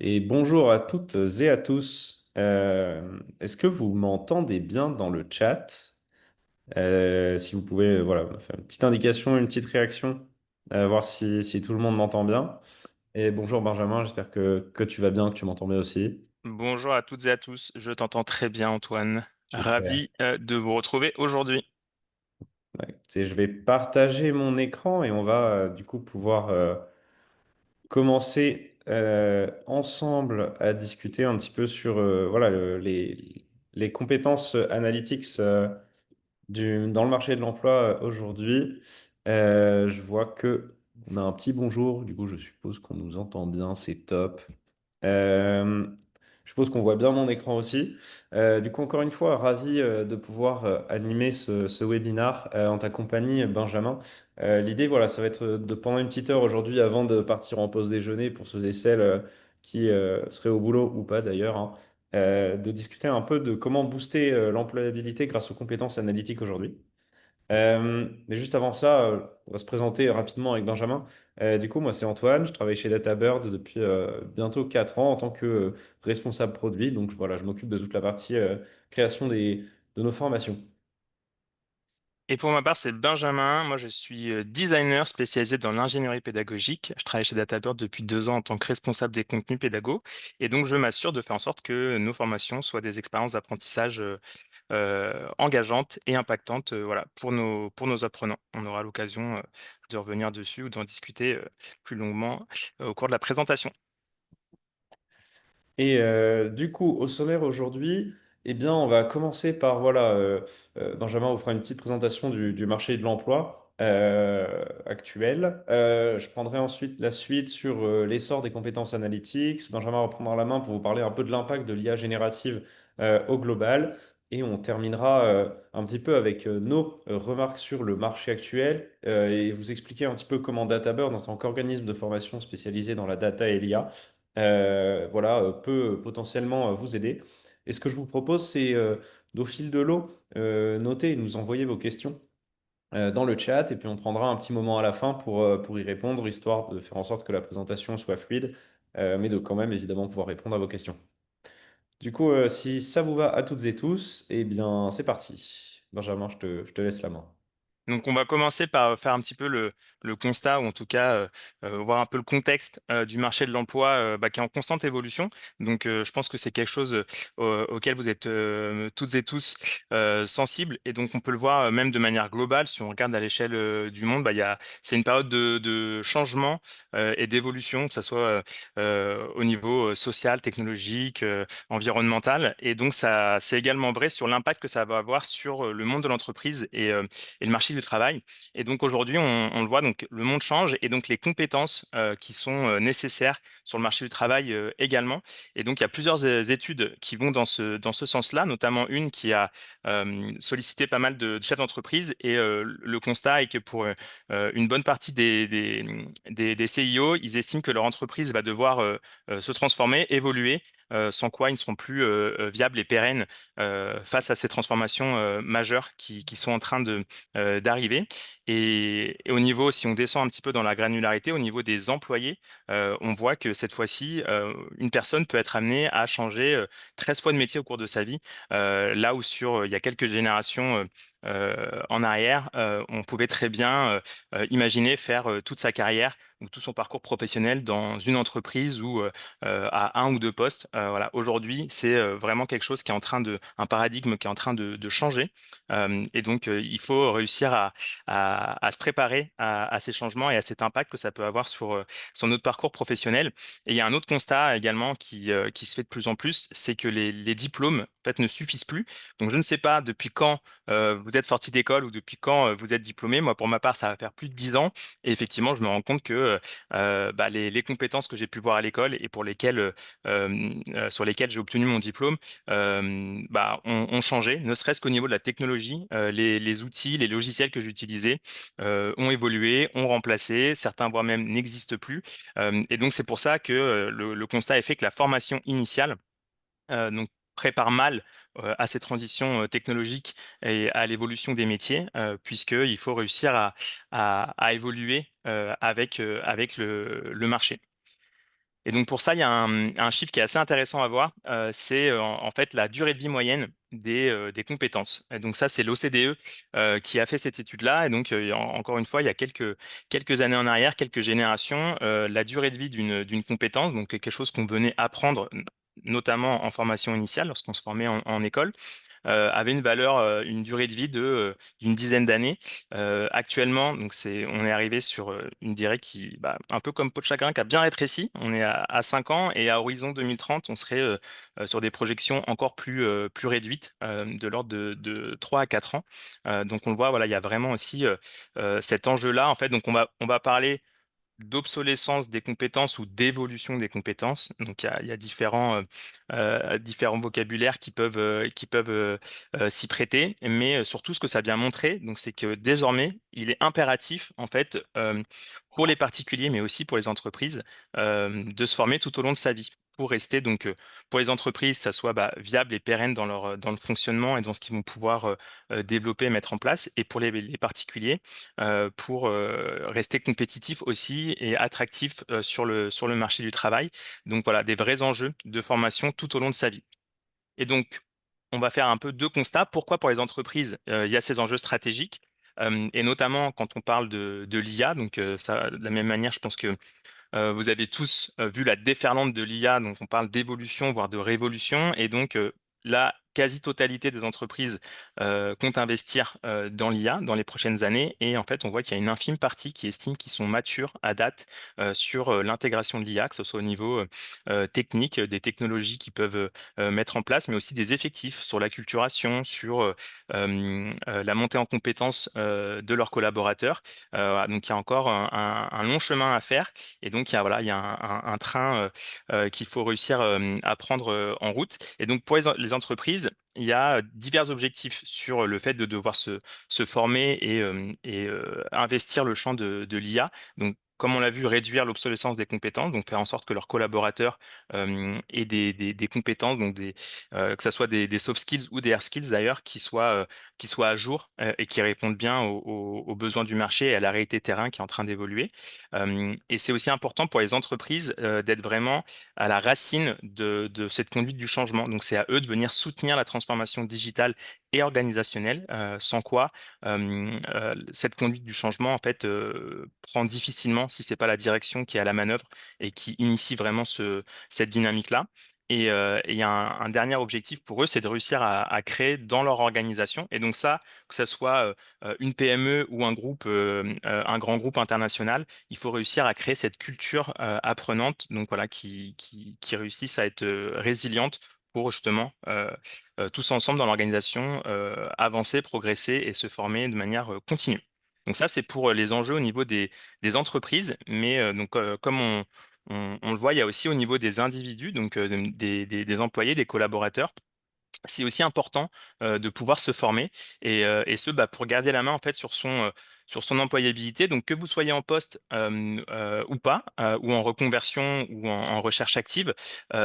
Et bonjour à toutes et à tous. Est-ce que vous m'entendez bien dans le chat? Si vous pouvez, voilà, me faire une petite indication, une petite réaction, voir si tout le monde m'entend bien. Et bonjour Benjamin, j'espère que tu vas bien, que tu m'entends bien aussi. Bonjour à toutes et à tous, je t'entends très bien Antoine. Super. Ravi de vous retrouver aujourd'hui. Ouais, je vais partager mon écran et on va du coup pouvoir commencer ensemble à discuter un petit peu sur voilà, les compétences analytics. Dans le marché de l'emploi aujourd'hui. Je vois que on a un petit bonjour, du coup je suppose qu'on nous entend bien, c'est top. Euh, je suppose qu'on voit bien mon écran aussi. Du coup, encore une fois, ravi de pouvoir animer ce webinar en ta compagnie, Benjamin. L'idée, voilà, ça va être de pendant une petite heure aujourd'hui, avant de partir en pause déjeuner pour ceux et celles qui seraient au boulot ou pas d'ailleurs, hein, de discuter un peu de comment booster l'employabilité grâce aux compétences analytiques aujourd'hui. Mais juste avant ça, on va se présenter rapidement avec Benjamin. Du coup, moi, c'est Antoine. Je travaille chez DataBird depuis bientôt 4 ans en tant que responsable produit. Donc, voilà, je m'occupe de toute la partie création de nos formations. Et pour ma part, c'est Benjamin. Moi, je suis designer spécialisé dans l'ingénierie pédagogique. Je travaille chez DataBird depuis 2 ans en tant que responsable des contenus pédagogues. Et donc, je m'assure de faire en sorte que nos formations soient des expériences d'apprentissage engageantes et impactantes voilà, pour nos apprenants. On aura l'occasion de revenir dessus ou d'en discuter plus longuement au cours de la présentation. Et du coup, au sommaire aujourd'hui, eh bien, on va commencer par, voilà, Benjamin vous fera une petite présentation du marché de l'emploi actuel. Je prendrai ensuite la suite sur l'essor des compétences analytics. Benjamin reprendra la main pour vous parler un peu de l'impact de l'IA générative au global. Et on terminera un petit peu avec nos remarques sur le marché actuel et vous expliquer un petit peu comment DataBird, en tant qu'organisme de formation spécialisé dans la data et l'IA, voilà, peut potentiellement vous aider. Et ce que je vous propose, c'est d'au fil de l'eau, noter et nous envoyer vos questions dans le chat, et puis on prendra un petit moment à la fin pour y répondre, histoire de faire en sorte que la présentation soit fluide, mais de quand même évidemment pouvoir répondre à vos questions. Du coup, si ça vous va à toutes et tous, eh bien c'est parti. Benjamin, je te laisse la main. Donc, on va commencer par faire un petit peu le constat, ou en tout cas voir un peu le contexte du marché de l'emploi qui est en constante évolution. Donc, je pense que c'est quelque chose auquel vous êtes toutes et tous sensibles. Et donc, on peut le voir même de manière globale. Si on regarde à l'échelle du monde, c'est une période de changement et d'évolution, que ce soit au niveau social, technologique, environnemental. Et donc, ça, c'est également vrai sur l'impact que ça va avoir sur le monde de l'entreprise et le marché du travail. Et donc aujourd'hui, on le voit, donc le monde change et donc les compétences qui sont nécessaires sur le marché du travail également. Et donc il y a plusieurs études qui vont dans ce sens-là, notamment une qui a sollicité pas mal de chefs d'entreprise et le constat est que pour une bonne partie des CIO, ils estiment que leur entreprise va devoir se transformer, évoluer, sans quoi ils ne seront plus viables et pérennes face à ces transformations majeures qui sont en train d'arriver. Et au niveau, si on descend un petit peu dans la granularité, au niveau des employés, on voit que cette fois-ci, une personne peut être amenée à changer 13 fois de métier au cours de sa vie, là où il y a quelques générations en arrière, on pouvait très bien imaginer faire toute sa carrière ou tout son parcours professionnel dans une entreprise ou à un ou deux postes. Voilà. Aujourd'hui, c'est vraiment quelque chose qui est en train un paradigme qui est en train de changer. Et donc, il faut réussir à se préparer à ces changements et à cet impact que ça peut avoir sur notre parcours professionnel. Et il y a un autre constat également qui se fait de plus en plus, c'est que les diplômes, en fait, ne suffisent plus. Donc, je ne sais pas depuis quand vous êtes sorti d'école ou depuis quand vous êtes diplômé. Moi, pour ma part, ça va faire plus de 10 ans. Et effectivement, je me rends compte que les compétences que j'ai pu voir à l'école et sur lesquelles j'ai obtenu mon diplôme ont changé, ne serait-ce qu'au niveau de la technologie. Les outils, les logiciels que j'utilisais ont évolué, ont remplacé, certains voire même n'existent plus. Et donc c'est pour ça que le constat est fait que la formation initiale donc prépare mal à ces transitions technologiques et à l'évolution des métiers, puisqu'il faut réussir à évoluer avec le marché. Et donc pour ça, il y a un chiffre qui est assez intéressant à voir, c'est en fait la durée de vie moyenne des compétences. Et donc ça, c'est l'OCDE qui a fait cette étude-là. Et donc encore une fois, il y a quelques années en arrière, quelques générations, la durée de vie d'une compétence, donc quelque chose qu'on venait apprendre, notamment en formation initiale, lorsqu'on se formait en école, avait une valeur, une durée de vie d'une dizaine d'années. Actuellement, donc on est arrivé sur une durée qui, bah, un peu comme peau de chagrin, qui a bien rétréci. On est à 5 ans et à horizon 2030, on serait sur des projections encore plus réduites, de l'ordre de 3 à 4 ans. Donc on le voit, voilà, il y a vraiment aussi cet enjeu-là. En fait, donc on va parler d'obsolescence des compétences ou d'évolution des compétences. Donc il y a différents vocabulaires qui peuvent s'y prêter, mais surtout ce que ça vient montrer, donc c'est que désormais il est impératif en fait, pour les particuliers, mais aussi pour les entreprises, de se former tout au long de sa vie. Pour rester donc, pour les entreprises, ça soit bah, viable et pérenne dans le fonctionnement et dans ce qu'ils vont pouvoir développer et mettre en place, et pour les particuliers, pour rester compétitif aussi et attractif sur le marché du travail. Donc voilà, des vrais enjeux de formation tout au long de sa vie. Et donc, on va faire un peu deux constats. Pourquoi pour les entreprises, il y a ces enjeux stratégiques, et notamment quand on parle de l'IA. Donc ça, de la même manière, je pense que vous avez tous vu la déferlante de l'IA, donc on parle d'évolution, voire de révolution, et donc la quasi-totalité des entreprises comptent investir dans l'IA dans les prochaines années, et en fait on voit qu'il y a une infime partie qui estime qu'ils sont matures à date sur l'intégration de l'IA, que ce soit au niveau technique, des technologies qu'ils peuvent mettre en place, mais aussi des effectifs sur l'acculturation, sur la montée en compétences de leurs collaborateurs. Voilà, donc il y a encore un long chemin à faire, et donc, il y a un train qu'il faut réussir à prendre en route. Et donc, pour les entreprises, il y a divers objectifs sur le fait de devoir se former et investir le champ de l'IA. Donc, comme on l'a vu, réduire l'obsolescence des compétences, donc faire en sorte que leurs collaborateurs aient des compétences, donc que ce soit des soft skills ou des hard skills d'ailleurs, qui soient à jour et qui répondent bien aux besoins du marché et à la réalité terrain qui est en train d'évoluer. Et c'est aussi important pour les entreprises d'être vraiment à la racine de cette conduite du changement. Donc, c'est à eux de venir soutenir la transformation digitale et organisationnelle, sans quoi cette conduite du changement, en fait, prend difficilement si c'est pas la direction qui est à la manœuvre et qui initie vraiment cette dynamique-là. Et il y a un dernier objectif pour eux, c'est de réussir à créer dans leur organisation. Et donc ça, que ce soit une PME ou un grand groupe international, il faut réussir à créer cette culture apprenante, donc voilà, qui réussisse à être résiliente pour justement tous ensemble dans l'organisation avancer, progresser et se former de manière continue. Donc ça, c'est pour les enjeux au niveau des entreprises, mais donc comme on le voit, il y a aussi au niveau des individus, donc des employés, des collaborateurs. C'est aussi important de pouvoir se former, et ce bah, pour garder la main en fait sur son employabilité. Donc que vous soyez en poste ou pas, ou en reconversion ou en recherche active,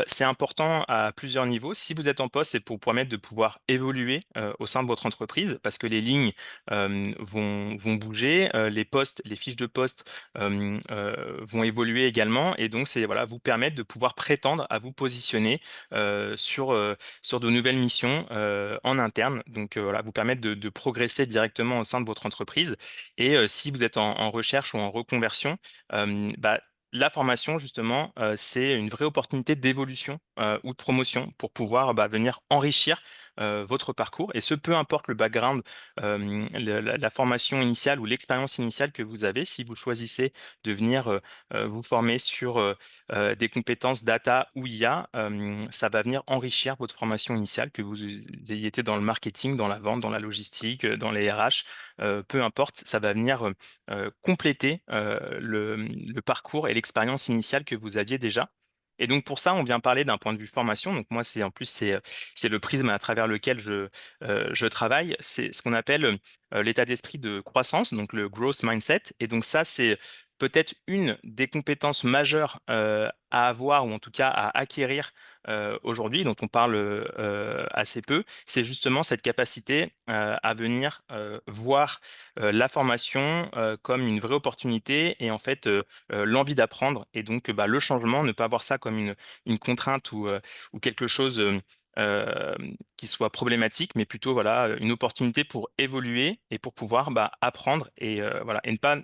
c'est important à plusieurs niveaux. Si vous êtes en poste, c'est pour permettre de pouvoir évoluer au sein de votre entreprise, parce que les lignes vont bouger, les postes, les fiches de poste vont évoluer également, et donc c'est voilà, vous permettre de pouvoir prétendre à vous positionner sur de nouvelles missions en interne. Donc voilà, vous permettre de progresser directement au sein de votre entreprise. Et si vous êtes en recherche ou en reconversion, bah, la formation, justement, c'est une vraie opportunité d'évolution ou de promotion pour pouvoir bah, venir enrichir votre parcours. Et ce, peu importe le background, la formation initiale ou l'expérience initiale que vous avez, si vous choisissez de venir vous former sur des compétences data ou IA, ça va venir enrichir votre formation initiale, que vous ayez été dans le marketing, dans la vente, dans la logistique, dans les RH, peu importe, ça va venir compléter le parcours et l'expérience initiale que vous aviez déjà. Et donc pour ça, on vient parler d'un point de vue formation. Donc moi, c'est le prisme à travers lequel je travaille. C'est ce qu'on appelle l'état d'esprit de croissance, donc le growth mindset. Et donc ça, c'est peut-être une des compétences majeures à avoir ou en tout cas à acquérir aujourd'hui, dont on parle assez peu, c'est justement cette capacité à venir voir la formation comme une vraie opportunité et en fait l'envie d'apprendre et donc bah, le changement, ne pas voir ça comme une contrainte ou quelque chose euh, qui soit problématique, mais plutôt voilà une opportunité pour évoluer et pour pouvoir bah, apprendre et voilà et ne pas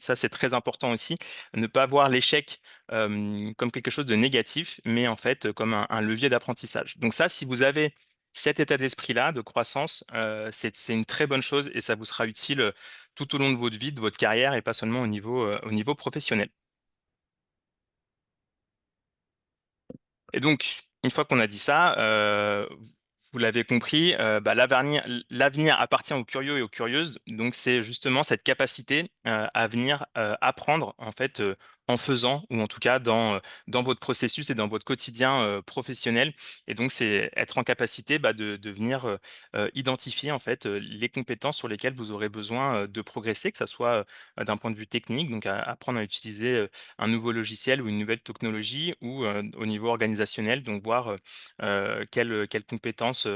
ça c'est très important aussi, ne pas voir l'échec comme quelque chose de négatif, mais en fait comme un levier d'apprentissage. Donc ça, si vous avez cet état d'esprit-là de croissance, c'est une très bonne chose et ça vous sera utile tout au long de votre vie, de votre carrière et pas seulement au niveau professionnel. Et donc, une fois qu'on a dit ça, vous l'avez compris, bah, l'avenir appartient aux curieux et aux curieuses. Donc, c'est justement cette capacité à venir apprendre en fait en faisant, ou en tout cas dans votre processus et dans votre quotidien professionnel. Et donc, c'est être en capacité bah, de venir identifier en fait les compétences sur lesquelles vous aurez besoin de progresser, que ce soit d'un point de vue technique, donc apprendre à utiliser un nouveau logiciel ou une nouvelle technologie ou au niveau organisationnel, donc voir quelles compétences,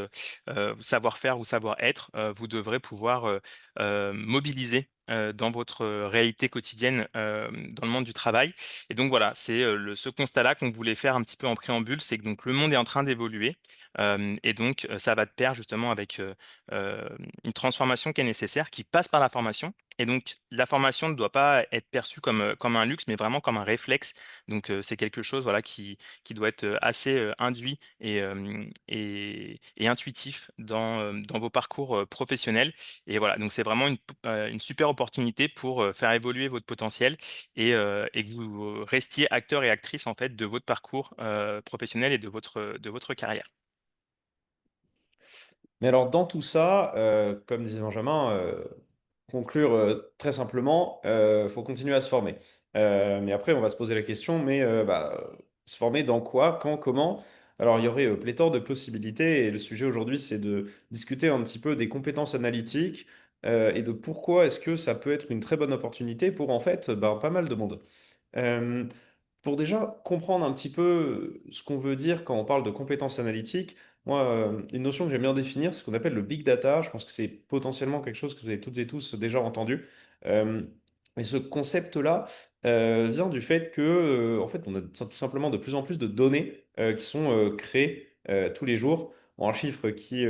savoir-faire ou savoir-être vous devrez pouvoir mobiliser dans votre réalité quotidienne dans le monde du travail. Et donc voilà, c'est ce constat-là qu'on voulait faire un petit peu en préambule, c'est que donc le monde est en train d'évoluer et donc ça va de pair justement avec euh, une transformation qui est nécessaire, qui passe par la formation. Et donc, la formation ne doit pas être perçue comme un luxe, mais vraiment comme un réflexe. Donc, c'est quelque chose voilà, qui doit être assez induit et intuitif dans vos parcours professionnels. Et voilà, donc c'est vraiment une super opportunité pour faire évoluer votre potentiel et que vous restiez acteur et actrice en fait de votre parcours professionnel et de votre carrière. Mais alors, dans tout ça, comme disait Benjamin, conclure très simplement, faut continuer à se former. Mais après, on va se poser la question, mais se former dans quoi, quand, comment? Alors, il y aurait pléthore de possibilités, et le sujet aujourd'hui, c'est de discuter un petit peu des compétences analytiques et de pourquoi est-ce que ça peut être une très bonne opportunité pour, en fait, pas mal de monde. Euh, pour déjà comprendre un petit peu ce qu'on veut dire quand on parle de compétences analytiques, moi, une notion que j'aime bien définir, c'est ce qu'on appelle le big data. Je pense que c'est potentiellement quelque chose que vous avez toutes et tous déjà entendu. Euh, et ce concept-là vient du fait que, en fait, on a tout simplement de plus en plus de données qui sont créées tous les jours. Bon, un chiffre qui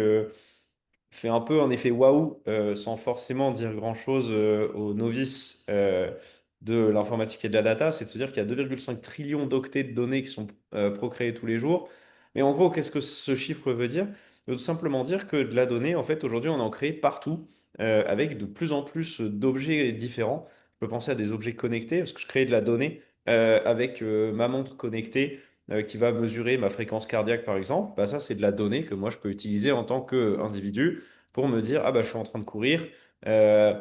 fait un peu un effet waouh, sans forcément dire grand-chose aux novices de l'informatique et de la data, c'est de se dire qu'il y a 2,5 trillions d'octets de données qui sont procréées tous les jours. Mais en gros, qu'est-ce que ce chiffre veut dire? Il veut tout simplement dire que de la donnée, en fait, aujourd'hui, on en crée partout, avec de plus en plus d'objets différents. Je peux penser à des objets connectés, parce que je crée de la donnée avec ma montre connectée qui va mesurer ma fréquence cardiaque, par exemple. Bah, ça, c'est de la donnée que moi, je peux utiliser en tant qu'individu pour me dire, ah bah, je suis en train de courir. euh,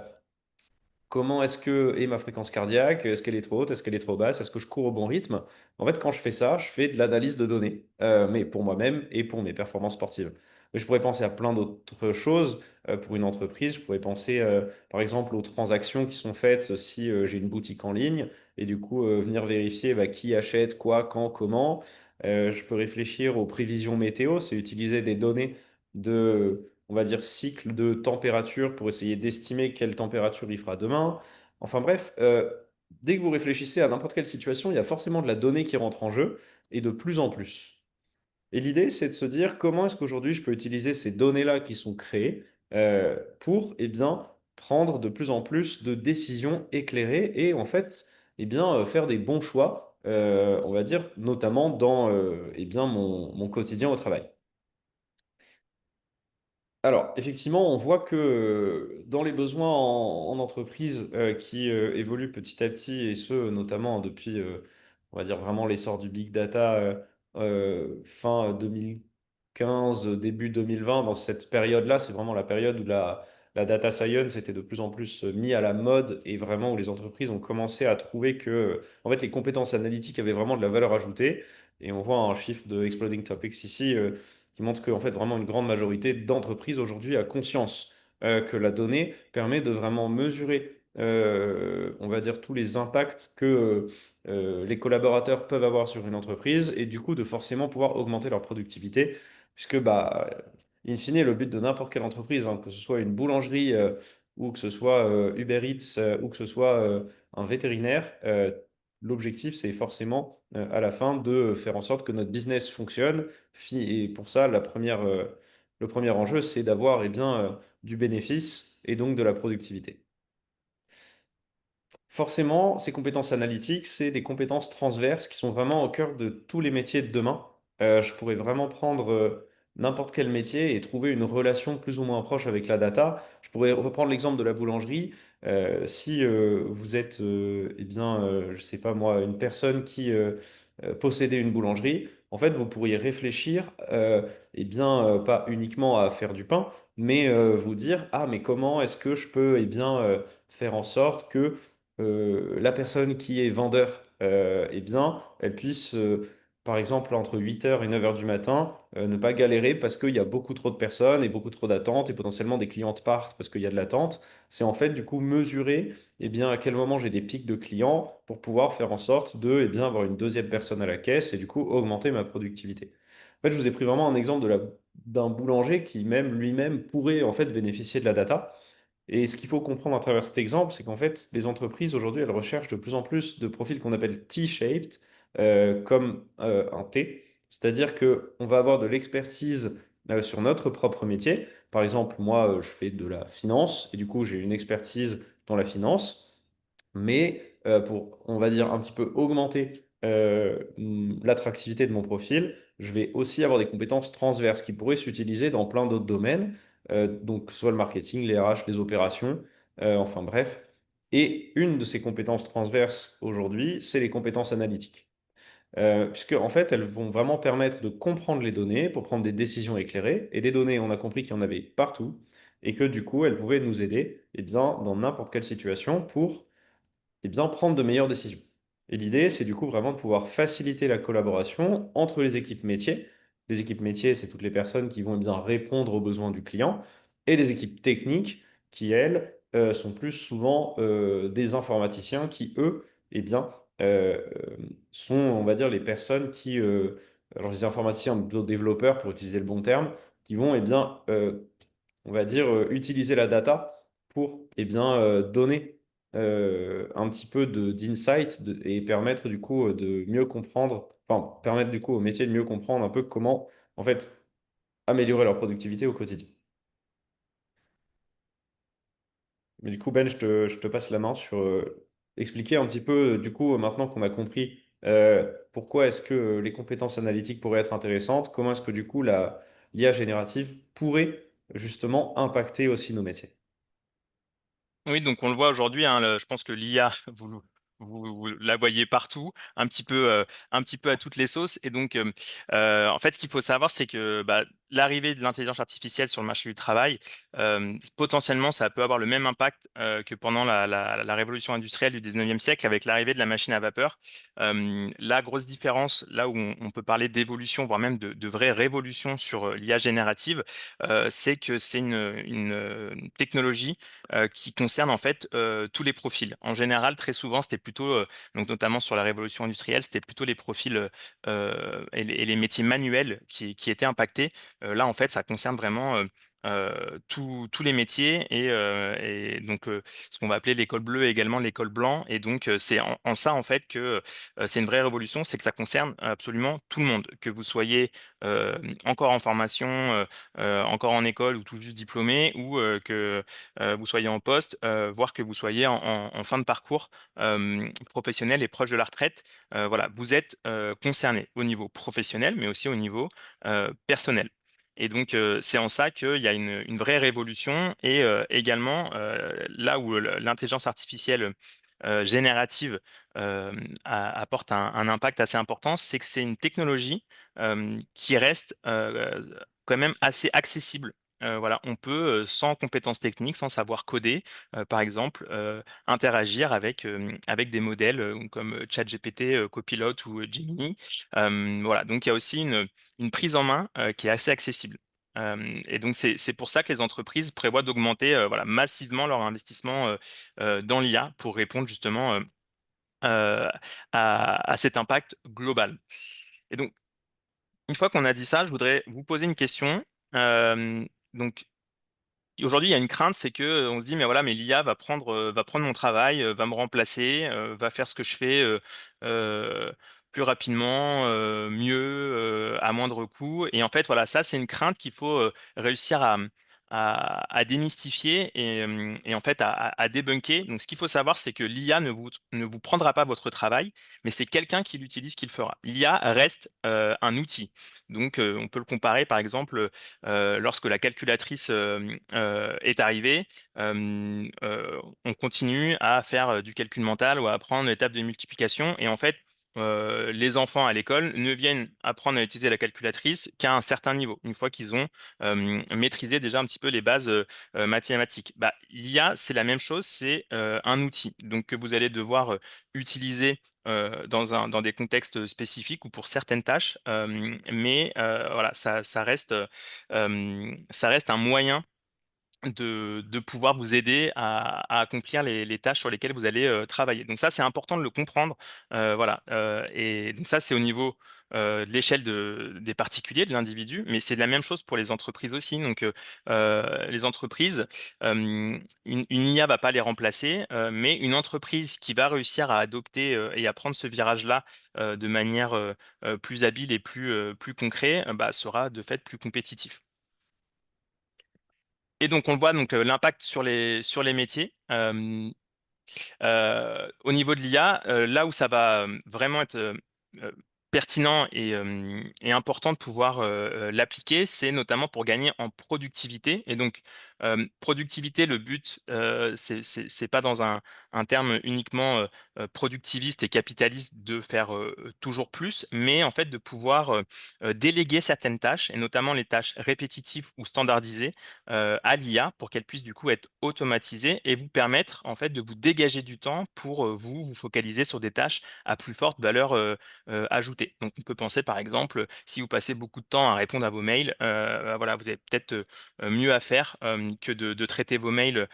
Comment est-ce que est ma fréquence cardiaque? Est-ce qu'elle est trop haute? Est-ce qu'elle est trop basse? Est-ce que je cours au bon rythme? En fait, quand je fais ça, je fais de l'analyse de données, mais pour moi-même et pour mes performances sportives. Mais je pourrais penser à plein d'autres choses pour une entreprise. Je pourrais penser, par exemple, aux transactions qui sont faites si j'ai une boutique en ligne et du coup venir vérifier bah, qui achète quoi, quand, comment. Je peux réfléchir aux prévisions météo, c'est utiliser des données de on va dire, cycle de température pour essayer d'estimer quelle température il fera demain. Enfin bref, dès que vous réfléchissez à n'importe quelle situation, il y a forcément de la donnée qui rentre en jeu, et de plus en plus. Et l'idée, c'est de se dire comment est-ce qu'aujourd'hui je peux utiliser ces données-là qui sont créées pour, eh bien, prendre de plus en plus de décisions éclairées et en fait, eh bien, faire des bons choix, on va dire, notamment dans eh bien, mon quotidien au travail. Alors, effectivement, on voit que dans les besoins en entreprise qui évoluent petit à petit, et ce, notamment depuis, on va dire vraiment l'essor du big data fin 2015, début 2020, dans cette période-là, c'est vraiment la période où la data science était de plus en plus mis à la mode et vraiment où les entreprises ont commencé à trouver que en fait, les compétences analytiques avaient vraiment de la valeur ajoutée. Et on voit un chiffre de Exploding Topics ici qui montre qu'en fait, vraiment une grande majorité d'entreprises aujourd'hui a conscience que la donnée permet de vraiment mesurer on va dire, tous les impacts que les collaborateurs peuvent avoir sur une entreprise et du coup de forcément pouvoir augmenter leur productivité, puisque bah, in fine, le but de n'importe quelle entreprise, hein, que ce soit une boulangerie ou que ce soit Uber Eats ou que ce soit un vétérinaire, l'objectif c'est forcément à la fin de faire en sorte que notre business fonctionne. Et pour ça, le premier enjeu, c'est d'avoir du bénéfice et donc de la productivité. Forcément, ces compétences analytiques, c'est des compétences transverses qui sont vraiment au cœur de tous les métiers de demain. Je pourrais vraiment prendre n'importe quel métier et trouver une relation plus ou moins proche avec la data. Je pourrais reprendre l'exemple de la boulangerie. Si vous êtes, je sais pas moi, une personne qui possédait une boulangerie, en fait, vous pourriez réfléchir, pas uniquement à faire du pain, mais vous dire, ah, mais comment est-ce que je peux, faire en sorte que la personne qui est vendeur, elle puisse, par exemple, entre 8 heures et 9 heures du matin, ne pas galérer parce qu'il y a beaucoup trop de personnes et beaucoup trop d'attentes et potentiellement des clientes partent parce qu'il y a de l'attente. C'est en fait du coup mesurer à quel moment j'ai des pics de clients pour pouvoir faire en sorte de avoir une deuxième personne à la caisse et du coup augmenter ma productivité. En fait, je vous ai pris vraiment un exemple d'un boulanger qui même lui-même pourrait en fait bénéficier de la data. Et ce qu'il faut comprendre à travers cet exemple, c'est qu'en fait, les entreprises aujourd'hui, elles recherchent de plus en plus de profils qu'on appelle T-shaped, comme un T. C'est-à-dire qu'on va avoir de l'expertise sur notre propre métier. Par exemple, moi, je fais de la finance et du coup, j'ai une expertise dans la finance. Mais pour, on va dire, un petit peu augmenter l'attractivité de mon profil, je vais aussi avoir des compétences transverses qui pourraient s'utiliser dans plein d'autres domaines, donc soit le marketing, les RH, les opérations, enfin bref. Et une de ces compétences transverses aujourd'hui, c'est les compétences analytiques. Puisque en fait, elles vont vraiment permettre de comprendre les données pour prendre des décisions éclairées. Et les données, on a compris qu'il y en avait partout, et que du coup, elles pouvaient nous aider dans n'importe quelle situation pour prendre de meilleures décisions. Et l'idée, c'est du coup vraiment de pouvoir faciliter la collaboration entre les équipes métiers. Les équipes métiers, c'est toutes les personnes qui vont répondre aux besoins du client, et les équipes techniques qui, elles, sont plus souvent des informaticiens qui, eux, eh bien, euh, sont, on va dire, les personnes alors je dis informaticiens, mais plutôt développeurs pour utiliser le bon terme, qui vont, on va dire, utiliser la data pour donner un petit peu d'insight et permettre du coup de mieux comprendre, enfin permettre du coup au métier de mieux comprendre un peu comment en fait améliorer leur productivité au quotidien. Mais du coup, Ben, je te passe la main sur expliquer un petit peu, du coup, maintenant qu'on a compris pourquoi est-ce que les compétences analytiques pourraient être intéressantes, comment est-ce que du coup l'IA générative pourrait justement impacter aussi nos métiers. Oui, donc on le voit aujourd'hui, hein, je pense que l'IA, vous la voyez partout, un petit peu à toutes les sauces. Et donc, en fait, ce qu'il faut savoir, c'est que bah, l'arrivée de l'intelligence artificielle sur le marché du travail, potentiellement, ça peut avoir le même impact que pendant la révolution industrielle du 19e siècle avec l'arrivée de la machine à vapeur. La grosse différence, là où on peut parler d'évolution, voire même de vraie révolution sur l'IA générative, c'est que c'est une technologie qui concerne en fait tous les profils. En général, très souvent, c'était plutôt, donc notamment sur la révolution industrielle, c'était plutôt les profils et les métiers manuels qui étaient impactés. Là, en fait, ça concerne vraiment tous les métiers et donc ce qu'on va appeler l'école bleue et également l'école blanc. Et donc, c'est en ça, en fait, que c'est une vraie révolution, c'est que ça concerne absolument tout le monde, que vous soyez encore en formation, encore en école ou tout juste diplômé, ou que vous soyez en poste, voire que vous soyez en fin de parcours professionnel et proche de la retraite. Voilà, vous êtes concerné au niveau professionnel, mais aussi au niveau personnel. Et donc, c'est en ça qu'il y a une vraie révolution et également là où l'intelligence artificielle générative apporte un impact assez important, c'est que c'est une technologie qui reste quand même assez accessible. Voilà, on peut, sans compétences techniques, sans savoir coder, par exemple, interagir avec des modèles comme ChatGPT, Copilot ou Gemini. Voilà, donc il y a aussi une prise en main qui est assez accessible. Et donc, c'est pour ça que les entreprises prévoient d'augmenter voilà, massivement leur investissement dans l'IA pour répondre justement euh, à cet impact global. Et donc, une fois qu'on a dit ça, je voudrais vous poser une question. Donc, aujourd'hui, il y a une crainte, c'est que on se dit, mais voilà, mais l'IA va prendre mon travail, va me remplacer, va faire ce que je fais euh, plus rapidement, mieux, à moindre coût. Et en fait, voilà, ça, c'est une crainte qu'il faut réussir à démystifier et en fait à débunker. Donc, ce qu'il faut savoir, c'est que l'IA ne vous prendra pas votre travail, mais c'est quelqu'un qui l'utilise qui le fera. L'IA reste un outil. Donc, on peut le comparer, par exemple, lorsque la calculatrice est arrivée, on continue à faire du calcul mental ou à apprendre l'étape de multiplication. Et en fait, les enfants à l'école ne viennent apprendre à utiliser la calculatrice qu'à un certain niveau, une fois qu'ils ont maîtrisé déjà un petit peu les bases mathématiques. Bah, l'IA, c'est la même chose, c'est un outil donc que vous allez devoir utiliser dans des contextes spécifiques ou pour certaines tâches, mais voilà, ça reste un moyen de pouvoir vous aider à accomplir les tâches sur lesquelles vous allez travailler. Donc ça, c'est important de le comprendre. Voilà. Et donc ça, c'est au niveau de l'échelle des particuliers, de l'individu, mais c'est la même chose pour les entreprises aussi. Donc les entreprises, une IA va pas les remplacer, mais une entreprise qui va réussir à adopter et à prendre ce virage-là de manière plus habile et plus concret, bah, sera de fait plus compétitif. Et donc, on le voit, donc l'impact sur les métiers. Au niveau de l'IA, là où ça va vraiment être euh, pertinent et important de pouvoir l'appliquer, c'est notamment pour gagner en productivité. Et donc, productivité, le but, c'est pas dans un terme uniquement productiviste et capitaliste de faire toujours plus, mais en fait de pouvoir déléguer certaines tâches, et notamment les tâches répétitives ou standardisées à l'IA pour qu'elle puisse du coup être automatisée et vous permettre en fait de vous dégager du temps pour vous focaliser sur des tâches à plus forte valeur ajoutée. Donc on peut penser par exemple si vous passez beaucoup de temps à répondre à vos mails, bah, voilà, vous avez peut-être mieux à faire que de traiter vos mails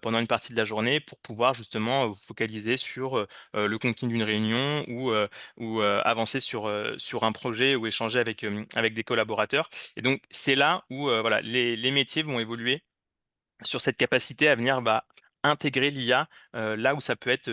pendant une partie de la journée pour pouvoir justement vous focaliser sur le contenu d'une réunion ou avancer sur un projet ou échanger avec des collaborateurs. Et donc, c'est là où voilà, les métiers vont évoluer sur cette capacité à venir bah, intégrer l'IA là où ça peut être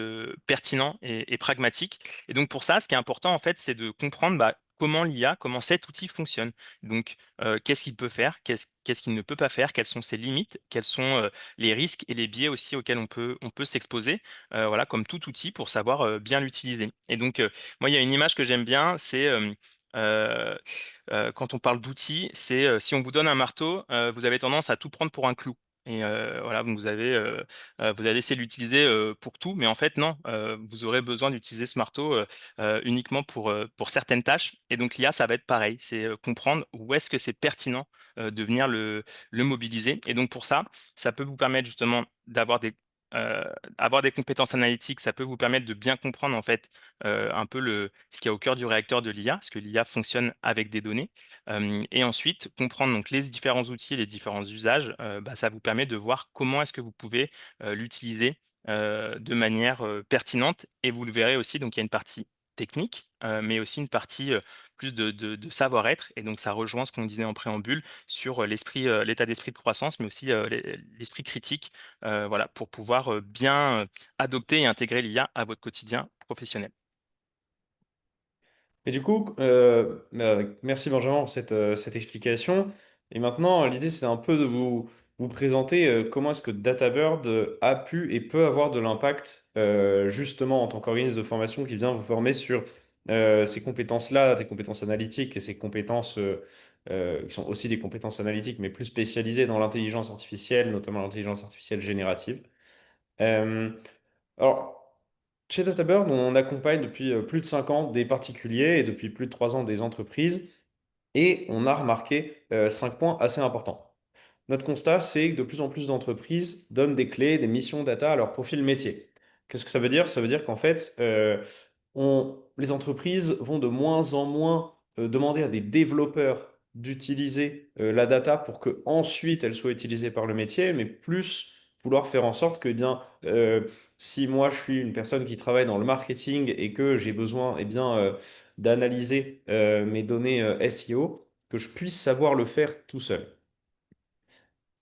pertinent et pragmatique. Et donc, pour ça, ce qui est important, en fait, c'est de comprendre bah, comment l'IA, comment cet outil fonctionne. Donc, qu'est-ce qu'il peut faire, qu'est-ce qu'il ne peut pas faire, quelles sont ses limites, quels sont les risques et les biais aussi auxquels on peut s'exposer, voilà, comme tout outil pour savoir bien l'utiliser. Et donc, moi, il y a une image que j'aime bien, c'est euh, quand on parle d'outils, c'est si on vous donne un marteau, vous avez tendance à tout prendre pour un clou. Et voilà, donc vous allez essayer de l'utiliser pour tout, mais en fait, non, vous aurez besoin d'utiliser ce marteau uniquement pour certaines tâches. Et donc, l'IA, ça va être pareil, c'est comprendre où est-ce que c'est pertinent de venir le mobiliser. Et donc, pour ça, ça peut vous permettre justement euh, avoir des compétences analytiques, ça peut vous permettre de bien comprendre en fait un peu ce qu'il y a au cœur du réacteur de l'IA, parce que l'IA fonctionne avec des données. Et ensuite, comprendre donc les différents outils et les différents usages, bah, ça vous permet de voir comment est-ce que vous pouvez l'utiliser de manière pertinente. Et vous le verrez aussi, donc il y a une partie technique, mais aussi une partie plus de savoir-être. Et donc ça rejoint ce qu'on disait en préambule sur l'état d'esprit de croissance, mais aussi l'esprit critique, voilà, pour pouvoir bien adopter et intégrer l'IA à votre quotidien professionnel. Et du coup, merci Benjamin pour cette explication. Et maintenant, l'idée, c'est un peu de vous présenter comment est-ce que DataBird a pu et peut avoir de l'impact justement en tant qu'organisme de formation qui vient vous former sur ces compétences-là, des compétences analytiques et ces compétences qui sont aussi des compétences analytiques, mais plus spécialisées dans l'intelligence artificielle, notamment l'intelligence artificielle générative. Euh, alors, chez DataBird, on accompagne depuis plus de 5 ans des particuliers et depuis plus de 3 ans des entreprises. Et on a remarqué 5 points assez importants. Notre constat, c'est que de plus en plus d'entreprises donnent des clés, des missions data à leur profil métier. Qu'est-ce que ça veut dire? Ça veut dire qu'en fait, les entreprises vont de moins en moins demander à des développeurs d'utiliser la data pour que ensuite elle soit utilisée par le métier, mais plus vouloir faire en sorte que, eh bien, si moi je suis une personne qui travaille dans le marketing et que j'ai besoin, eh bien, d'analyser mes données SEO, que je puisse savoir le faire tout seul.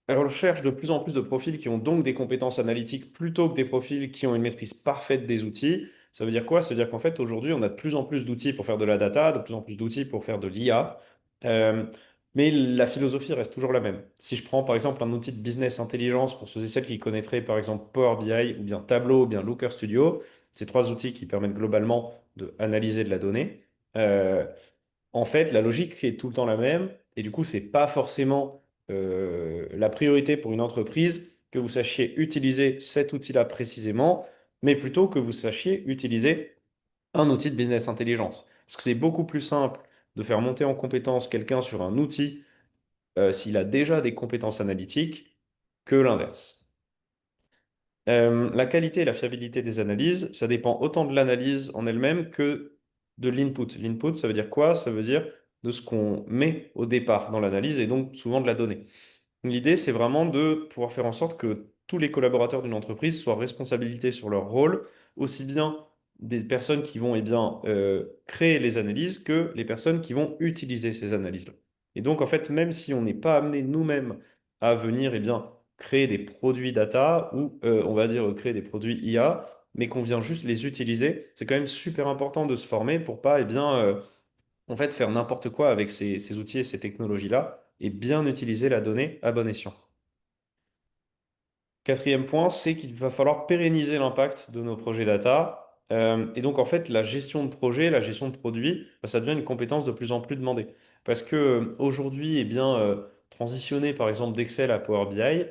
Elle recherche de plus en plus de profils qui ont donc des compétences analytiques plutôt que des profils qui ont une maîtrise parfaite des outils. Ça veut dire quoi? Ça veut dire qu'en fait, aujourd'hui, on a de plus en plus d'outils pour faire de la data, de plus en plus d'outils pour faire de l'IA. Euh, mais la philosophie reste toujours la même. Si je prends par exemple un outil de business intelligence pour ceux et celles qui connaîtraient par exemple Power BI ou bien Tableau ou bien Looker Studio, ces trois outils qui permettent globalement d'analyser de la donnée. Euh, En fait, la logique est tout le temps la même, et du coup, c'est pas forcément la priorité pour une entreprise que vous sachiez utiliser cet outil-là précisément, mais plutôt que vous sachiez utiliser un outil de business intelligence. Parce que c'est beaucoup plus simple de faire monter en compétence quelqu'un sur un outil s'il a déjà des compétences analytiques que l'inverse. La qualité et la fiabilité des analyses, ça dépend autant de l'analyse en elle-même que de l'input. L'input, ça veut dire quoi? Ça veut dire de ce qu'on met au départ dans l'analyse et donc souvent de la donnée. L'idée, c'est vraiment de pouvoir faire en sorte que tous les collaborateurs d'une entreprise soient responsabilités sur leur rôle, aussi bien des personnes qui vont bien, créer les analyses que les personnes qui vont utiliser ces analyses-là. Et donc, en fait, même si on n'est pas amené nous-mêmes à venir bien, créer des produits data ou, on va dire, créer des produits IA, mais qu'on vient juste les utiliser, c'est quand même super important de se former pour pas bien, en fait, faire n'importe quoi avec ces outils et ces technologies-là et bien utiliser la donnée à bon escient. Quatrième point, c'est qu'il va falloir pérenniser l'impact de nos projets data. Et donc, en fait, la gestion de projet, la gestion de produit, bah, ça devient une compétence de plus en plus demandée. Parce que aujourd'hui, transitionner par exemple d'Excel à Power BI,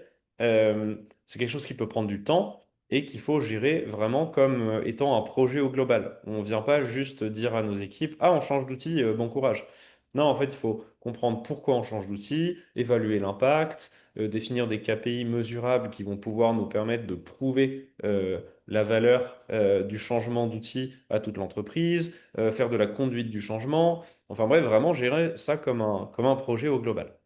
c'est quelque chose qui peut prendre du temps et qu'il faut gérer vraiment comme étant un projet au global. On ne vient pas juste dire à nos équipes, ah, on change d'outil, bon courage. Non, en fait, il faut comprendre pourquoi on change d'outil, évaluer l'impact définir des KPI mesurables qui vont pouvoir nous permettre de prouver la valeur du changement d'outil à toute l'entreprise, faire de la conduite du changement, enfin bref, vraiment gérer ça comme un projet au global.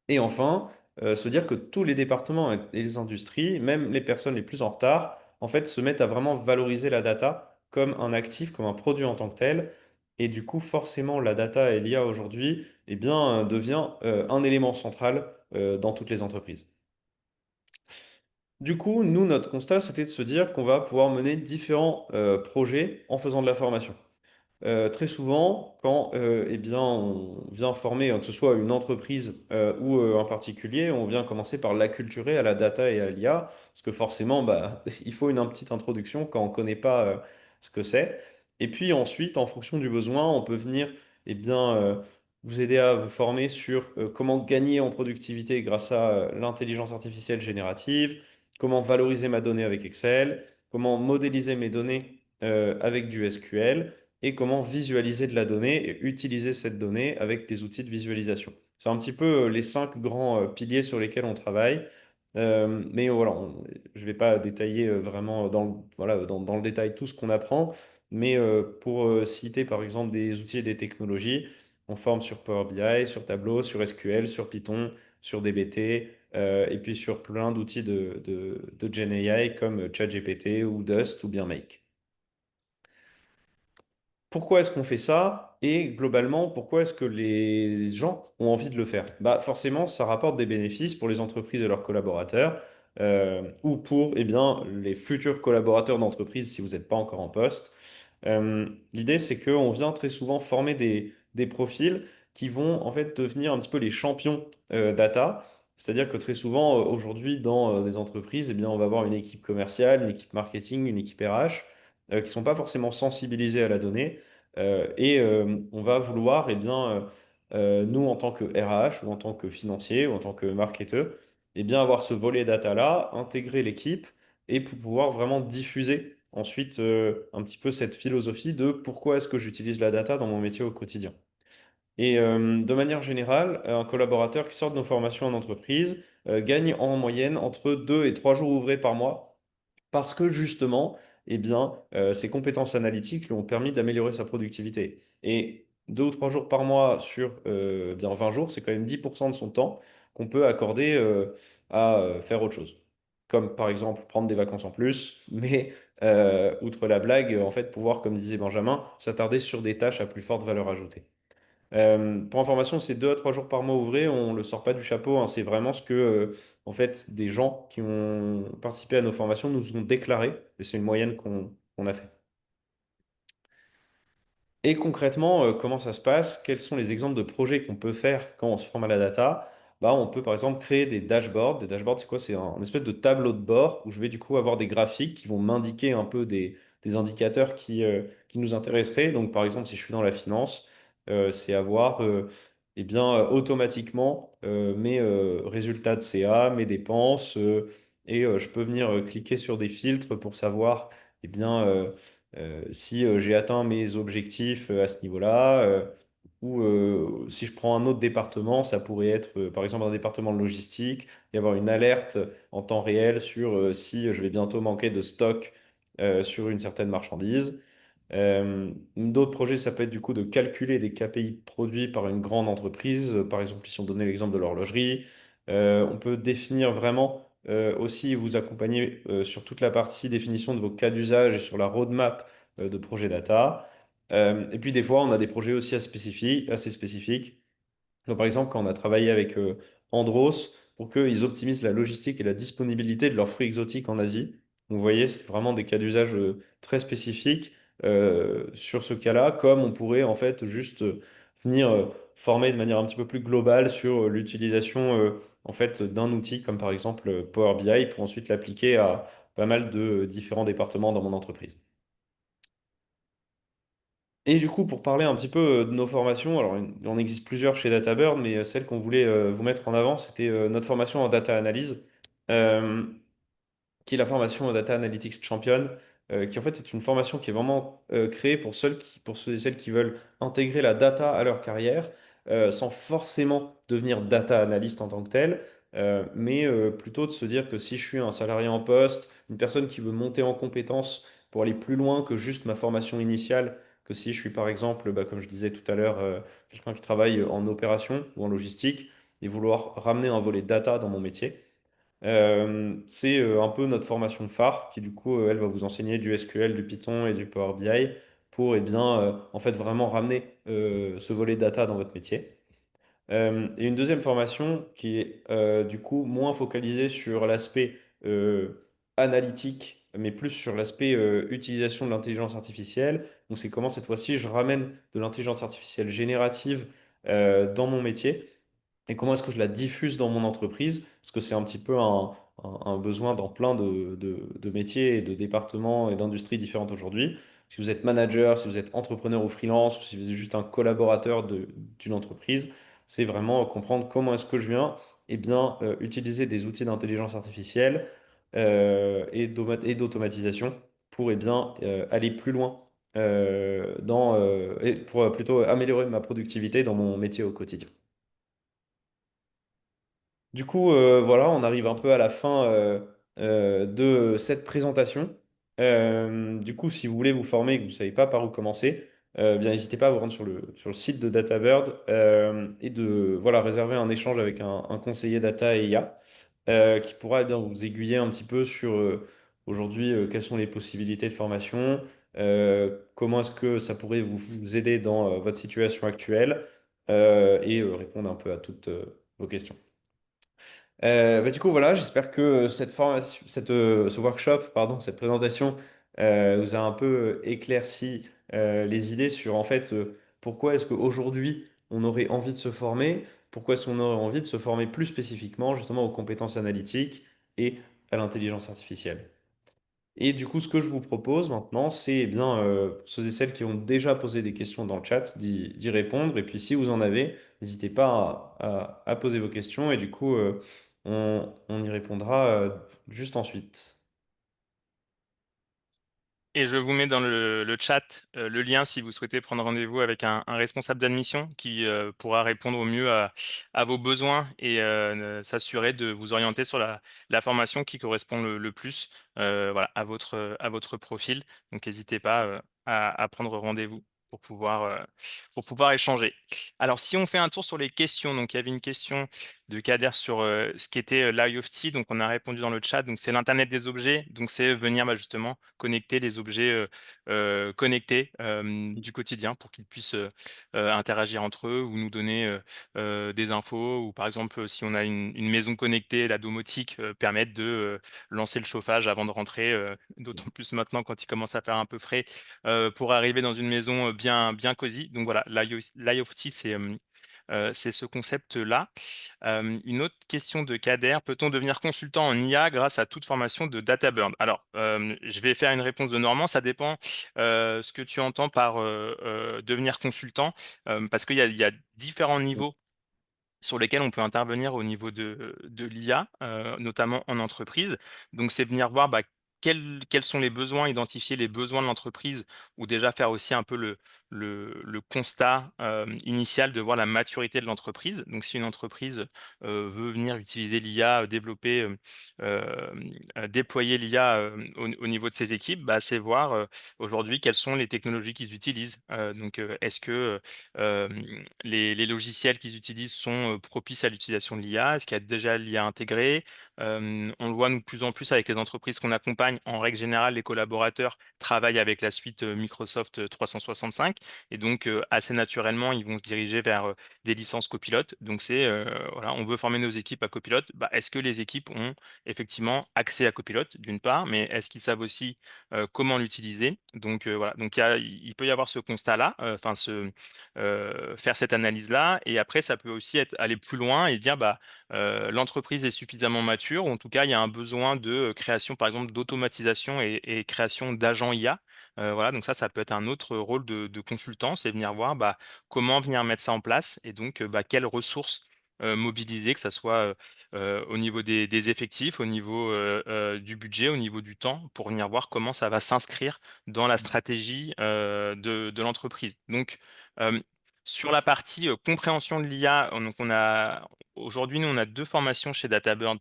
Et enfin, se dire que tous les départements et les industries, même les personnes les plus en retard, en fait, se mettent à vraiment valoriser la data comme un actif, comme un produit en tant que tel. Et du coup, forcément, la data et l'IA aujourd'hui, devient un élément central dans toutes les entreprises. Du coup, nous, notre constat, c'était de se dire qu'on va pouvoir mener différents projets en faisant de la formation. Très souvent, quand on vient former, que ce soit une entreprise ou un particulier, on vient commencer par l'acculturer à la data et à l'IA, parce que forcément, bah, il faut une petite introduction quand on ne connaît pas ce que c'est. Et puis ensuite, en fonction du besoin, on peut venir vous aider à vous former sur comment gagner en productivité grâce à l'intelligence artificielle générative, comment valoriser ma donnée avec Excel, comment modéliser mes données avec du SQL et comment visualiser de la donnée et utiliser cette donnée avec des outils de visualisation. C'est un petit peu les cinq grands piliers sur lesquels on travaille. Mais voilà, je ne vais pas détailler vraiment dans le détail tout ce qu'on apprend, mais pour citer par exemple des outils et des technologies, on forme sur Power BI, sur Tableau, sur SQL, sur Python, sur DBT, et puis sur plein d'outils de GenAI comme ChatGPT ou Dust ou bien Make. Pourquoi est-ce qu'on fait ça? Et globalement, pourquoi est-ce que les gens ont envie de le faire? Bah forcément, ça rapporte des bénéfices pour les entreprises et leurs collaborateurs, ou pour les futurs collaborateurs d'entreprise si vous n'êtes pas encore en poste. L'idée, c'est qu'on vient très souvent former des profils qui vont en fait devenir un petit peu les champions data. C'est-à-dire que très souvent, aujourd'hui, dans des entreprises, on va avoir une équipe commerciale, une équipe marketing, une équipe RH qui ne sont pas forcément sensibilisés à la donnée. On va vouloir, nous, en tant que RH ou en tant que financier ou en tant que marketeur, avoir ce volet data-là, intégrer l'équipe et pour pouvoir vraiment diffuser ensuite un petit peu cette philosophie de pourquoi est-ce que j'utilise la data dans mon métier au quotidien. Et de manière générale, un collaborateur qui sort de nos formations en entreprise gagne en moyenne entre 2 et 3 jours ouvrés par mois parce que justement, ses compétences analytiques lui ont permis d'améliorer sa productivité. Et 2 ou 3 jours par mois sur bien 20 jours, c'est quand même 10% de son temps qu'on peut accorder à faire autre chose. Comme par exemple prendre des vacances en plus, mais outre la blague, en fait, pouvoir, comme disait Benjamin, s'attarder sur des tâches à plus forte valeur ajoutée. Pour information, c'est 2 à 3 jours par mois ouvrés, on ne le sort pas du chapeau, hein, c'est vraiment ce que en fait, des gens qui ont participé à nos formations nous ont déclaré, et c'est une moyenne qu'on a fait. Et concrètement, comment ça se passe? Quels sont les exemples de projets qu'on peut faire quand on se forme à la data? Bah, on peut par exemple créer des dashboards. Des dashboards, c'est quoi? C'est un espèce de tableau de bord où je vais du coup avoir des graphiques qui vont m'indiquer un peu des indicateurs qui nous intéresseraient. Donc par exemple, si je suis dans la finance, c'est avoir eh bien, automatiquement mes résultats de CA, mes dépenses, et je peux venir cliquer sur des filtres pour savoir eh bien, si j'ai atteint mes objectifs à ce niveau-là, ou si je prends un autre département, ça pourrait être par exemple un département de logistique, et avoir une alerte en temps réel sur si je vais bientôt manquer de stock sur une certaine marchandise. D'autres projets, ça peut être du coup de calculer des KPI produits par une grande entreprise. Par exemple, si on donnait l'exemple de l'horlogerie, on peut définir vraiment aussi vous accompagner sur toute la partie définition de vos cas d'usage et sur la roadmap de projet data. Et puis des fois, on a des projets aussi assez spécifiques. Donc, par exemple, quand on a travaillé avec Andros pour qu'ils optimisent la logistique et la disponibilité de leurs fruits exotiques en Asie. Donc, vous voyez, c'est vraiment des cas d'usage très spécifiques sur ce cas-là, comme on pourrait en fait juste venir former de manière un petit peu plus globale sur l'utilisation en fait d'un outil comme par exemple Power BI pour ensuite l'appliquer à pas mal de différents départements dans mon entreprise. Et du coup, pour parler un petit peu de nos formations, alors il en existe plusieurs chez DataBird, mais celle qu'on voulait vous mettre en avant, c'était notre formation en data analyse, euh, qui est la formation en Data Analytics Champion, qui en fait est une formation qui est vraiment créée pour ceux et celles qui veulent intégrer la data à leur carrière, sans forcément devenir data analyst en tant que tel, mais plutôt de se dire que si je suis un salarié en poste, une personne qui veut monter en compétences pour aller plus loin que juste ma formation initiale, que si je suis par exemple, bah, comme je disais tout à l'heure, quelqu'un qui travaille en opération ou en logistique, et vouloir ramener un volet data dans mon métier. C'est un peu notre formation phare qui du coup elle va vous enseigner du SQL, du Python et du Power BI pour en fait vraiment ramener ce volet data dans votre métier. Et une deuxième formation qui est du coup moins focalisée sur l'aspect analytique, mais plus sur l'aspect utilisation de l'intelligence artificielle. Donc c'est comment cette fois-ci je ramène de l'intelligence artificielle générative dans mon métier et comment est-ce que je la diffuse dans mon entreprise? Parce que c'est un petit peu un besoin dans plein de métiers et de départements et d'industries différentes aujourd'hui. Si vous êtes manager, si vous êtes entrepreneur ou freelance, ou si vous êtes juste un collaborateur d'une entreprise, c'est vraiment comprendre comment est-ce que je viens utiliser des outils d'intelligence artificielle et d'automatisation pour aller plus loin et pour plutôt améliorer ma productivité dans mon métier au quotidien. Du coup, voilà, on arrive un peu à la fin de cette présentation. Du coup, si vous voulez vous former et que vous ne savez pas par où commencer, bien n'hésitez pas à vous rendre sur le site de DataBird et de voilà, réserver un échange avec un conseiller data et IA qui pourra bien vous aiguiller un petit peu sur aujourd'hui quelles sont les possibilités de formation, comment est-ce que ça pourrait vous aider dans votre situation actuelle et répondre un peu à toutes vos questions. Du coup, voilà, j'espère que cette formation, ce workshop, pardon, cette présentation vous a un peu éclairci les idées sur en fait pourquoi est-ce qu'aujourd'hui on aurait envie de se former, pourquoi est-ce qu'on aurait envie de se former plus spécifiquement justement aux compétences analytiques et à l'intelligence artificielle. Et du coup, ce que je vous propose maintenant, c'est pour ceux et celles qui ont déjà posé des questions dans le chat, d'y répondre. Et puis, si vous en avez, n'hésitez pas à poser vos questions. Et du coup, on y répondra juste ensuite. Et je vous mets dans le chat le lien si vous souhaitez prendre rendez-vous avec un responsable d'admission qui pourra répondre au mieux à vos besoins et s'assurer de vous orienter sur la formation qui correspond le plus voilà, à votre profil. Donc n'hésitez pas à prendre rendez-vous. pour pouvoir échanger. Alors, si on fait un tour sur les questions, donc il y avait une question de Kader sur ce qu'était l'IoT, donc on a répondu dans le chat, donc c'est l'Internet des objets, donc c'est venir bah, justement connecter les objets connectés du quotidien pour qu'ils puissent interagir entre eux ou nous donner des infos, ou par exemple si on a une maison connectée, la domotique permettre de lancer le chauffage avant de rentrer, d'autant plus maintenant quand il commence à faire un peu frais pour arriver dans une maison bien cosy. Donc voilà, l'IoT, c'est ce concept-là. Une autre question de Kader, peut-on devenir consultant en IA grâce à toute formation de DataBurn? Alors, je vais faire une réponse de Normand, ça dépend ce que tu entends par devenir consultant, parce qu'il y a différents niveaux sur lesquels on peut intervenir au niveau de l'IA, notamment en entreprise. Donc, c'est venir voir bah, quels sont les besoins, identifier les besoins de l'entreprise, ou déjà faire aussi un peu le constat initial de voir la maturité de l'entreprise. Donc, si une entreprise veut venir utiliser l'IA, développer, déployer l'IA au niveau de ses équipes, bah, c'est voir aujourd'hui quelles sont les technologies qu'ils utilisent. Donc, est-ce que les logiciels qu'ils utilisent sont propices à l'utilisation de l'IA? Est-ce qu'il y a déjà l'IA intégrée? On le voit nous, de plus en plus avec les entreprises qu'on accompagne. En règle générale, les collaborateurs travaillent avec la suite Microsoft 365, et donc assez naturellement, ils vont se diriger vers des licences copilotes. Donc c'est voilà, on veut former nos équipes à copilote. Bah, est-ce que les équipes ont effectivement accès à copilote d'une part, mais est-ce qu'ils savent aussi comment l'utiliser? Donc voilà, donc il peut y avoir ce constat-là, enfin faire cette analyse-là. Et après, ça peut aussi être aller plus loin et dire, bah, l'entreprise est suffisamment mature, ou en tout cas, il y a un besoin de création, par exemple, d'automatisation et création d'agents IA. Voilà, donc ça peut être un autre rôle de consultant, c'est venir voir bah, comment venir mettre ça en place, et donc bah, quelles ressources mobiliser, que ça soit au niveau des effectifs, au niveau du budget, au niveau du temps, pour venir voir comment ça va s'inscrire dans la stratégie de l'entreprise. Donc, euh, sur la partie compréhension de l'IA, donc on a aujourd'hui nous on a deux formations chez DataBird.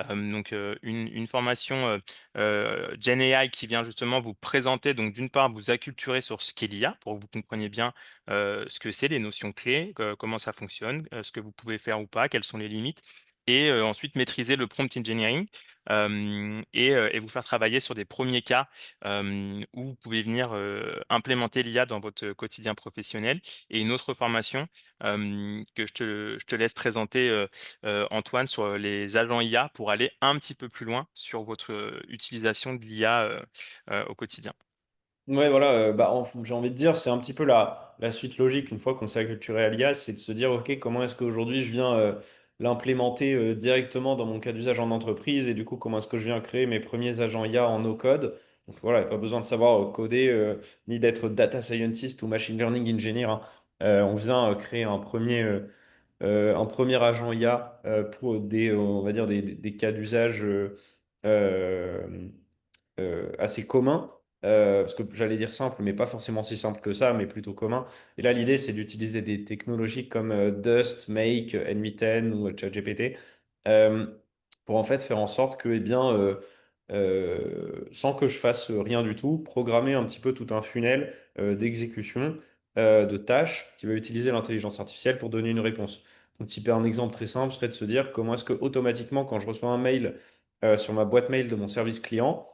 Donc une formation Gen AI qui vient justement vous présenter, donc d'une part vous acculturer sur ce qu'est l'IA pour que vous compreniez bien ce que c'est, les notions clés, comment ça fonctionne, ce que vous pouvez faire ou pas, quelles sont les limites. Et ensuite maîtriser le prompt engineering et vous faire travailler sur des premiers cas où vous pouvez venir implémenter l'IA dans votre quotidien professionnel. Et une autre formation que je te laisse présenter, Antoine, sur les agents IA pour aller un petit peu plus loin sur votre utilisation de l'IA au quotidien. Ouais, voilà, bah, j'ai envie de dire, c'est un petit peu la suite logique une fois qu'on s'est acculturé à l'IA, c'est de se dire, OK, comment est-ce qu'aujourd'hui je viens l'implémenter directement dans mon cas d'usage en entreprise, et du coup, comment est-ce que je viens créer mes premiers agents IA en no-code. Donc voilà, pas besoin de savoir coder, ni d'être data scientist ou machine learning engineer, hein. On vient créer un premier agent IA pour on va dire des cas d'usage euh, assez commun, parce que j'allais dire simple, mais pas forcément si simple que ça, mais plutôt commun. Et là, l'idée, c'est d'utiliser des technologies comme Dust, Make, NV10 ou ChatGPT, euh, pour en fait faire en sorte que, eh bien, sans que je fasse rien du tout, programmer un petit peu tout un funnel d'exécution de tâches qui va utiliser l'intelligence artificielle pour donner une réponse. Donc, typer un exemple très simple serait de se dire comment est-ce que automatiquement, quand je reçois un mail sur ma boîte mail de mon service client,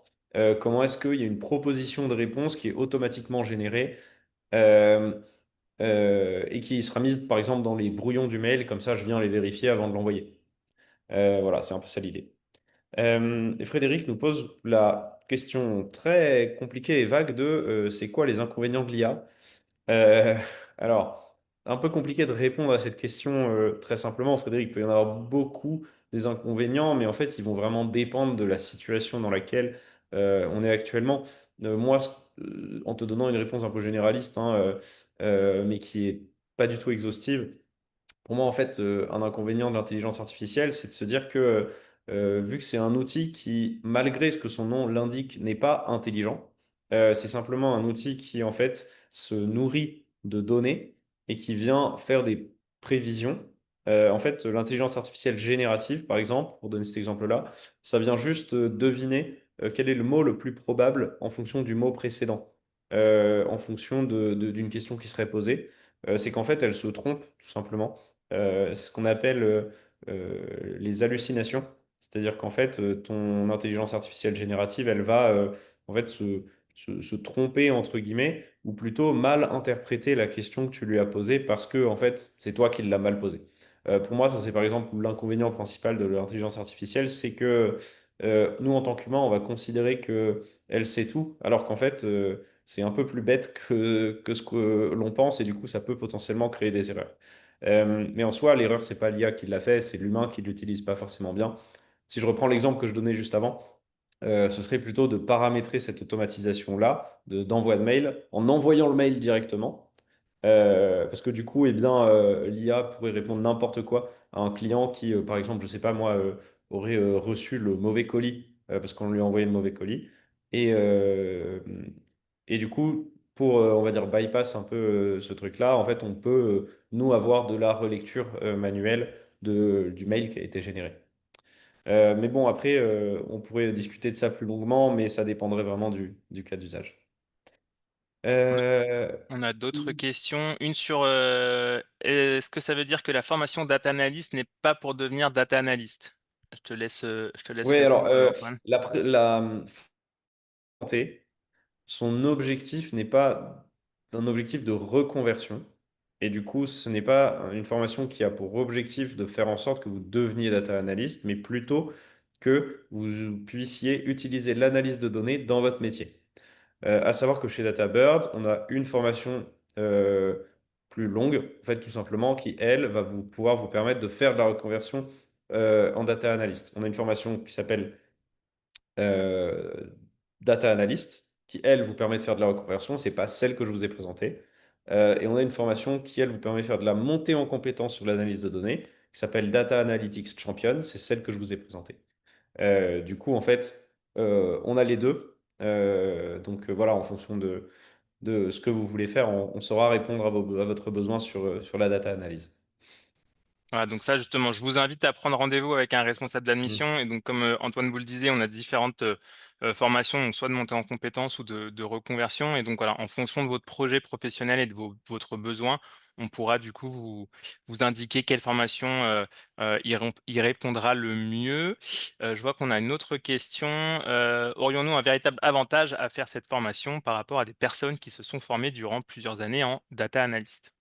comment est-ce qu'il y a une proposition de réponse qui est automatiquement générée euh, et qui sera mise par exemple dans les brouillons du mail, comme ça je viens les vérifier avant de l'envoyer. Voilà, c'est un peu ça l'idée. Et Frédéric nous pose la question très compliquée et vague de c'est quoi les inconvénients de l'IA? Euh, alors, un peu compliqué de répondre à cette question très simplement, Frédéric. Il peut y en avoir beaucoup des inconvénients, mais en fait, ils vont vraiment dépendre de la situation dans laquelle on est actuellement. Moi, en te donnant une réponse un peu généraliste, hein, mais qui est pas du tout exhaustive, pour moi, en fait, un inconvénient de l'intelligence artificielle, c'est de se dire que, vu que c'est un outil qui, malgré ce que son nom l'indique, n'est pas intelligent, c'est simplement un outil qui, en fait, se nourrit de données et qui vient faire des prévisions. En fait, l'intelligence artificielle générative, par exemple, pour donner cet exemple-là, ça vient juste deviner quel est le mot le plus probable en fonction du mot précédent. en fonction d'une question qui serait posée. C'est qu'en fait, elle se trompe, tout simplement. C'est ce qu'on appelle les hallucinations. C'est-à-dire qu'en fait, ton intelligence artificielle générative, elle va en fait se tromper, entre guillemets, ou plutôt mal interpréter la question que tu lui as posée parce que, en fait, c'est toi qui l'as mal posée. Pour moi, ça, c'est par exemple l'inconvénient principal de l'intelligence artificielle, c'est que nous, en tant qu'humains, on va considérer que elle sait tout, alors qu'en fait, c'est un peu plus bête que ce que l'on pense, et du coup, ça peut potentiellement créer des erreurs. Mais en soi, l'erreur, c'est pas l'IA qui l'a fait, c'est l'humain qui l'utilise pas forcément bien. Si je reprends l'exemple que je donnais juste avant, ce serait plutôt de paramétrer cette automatisation-là d'envoi de mail en envoyant le mail directement. Parce que du coup, eh bien, l'IA pourrait répondre n'importe quoi à un client qui, par exemple, je sais pas moi, aurait reçu le mauvais colis parce qu'on lui a envoyé le mauvais colis. Et, euh, et du coup, pour, on va dire, bypass un peu ce truc-là, en fait, on peut, nous, avoir de la relecture manuelle du mail qui a été généré. Mais bon, après, on pourrait discuter de ça plus longuement, mais ça dépendrait vraiment du cas d'usage. On a, Euh, on a d'autres questions. Une sur est-ce que ça veut dire que la formation data analyst n'est pas pour devenir data analyst? Je te laisse Oui, alors, répondre, Antoine. la santé, son objectif n'est pas un objectif de reconversion. Et du coup, ce n'est pas une formation qui a pour objectif de faire en sorte que vous deveniez data analyst, mais plutôt que vous puissiez utiliser l'analyse de données dans votre métier. À savoir que chez DataBird, on a une formation euh, plus longue, en fait, tout simplement, qui, elle, va pouvoir vous permettre de faire de la reconversion en data analyst. On a une formation qui s'appelle euh, Data Analyst, qui, elle, vous permet de faire de la reconversion. C'est pas celle que je vous ai présentée. Et on a une formation qui, elle, vous permet de faire de la montée en compétence sur l'analyse de données, qui s'appelle Data Analytics Champion. C'est celle que je vous ai présentée. Du coup, en fait, on a les deux. Donc voilà, en fonction de ce que vous voulez faire, on saura répondre à votre besoin sur la data analyse. Voilà, donc ça justement, je vous invite à prendre rendez-vous avec un responsable Mm. d'admission. Et donc, comme Antoine vous le disait, on a différentes formations, donc soit de montée en compétences ou de reconversion. Et donc voilà, en fonction de votre projet professionnel et de votre besoin, on pourra du coup vous indiquer quelle formation y répondra le mieux. Je vois qu'on a une autre question. Aurions-nous un véritable avantage à faire cette formation par rapport à des personnes qui se sont formées durant plusieurs années en data analyst?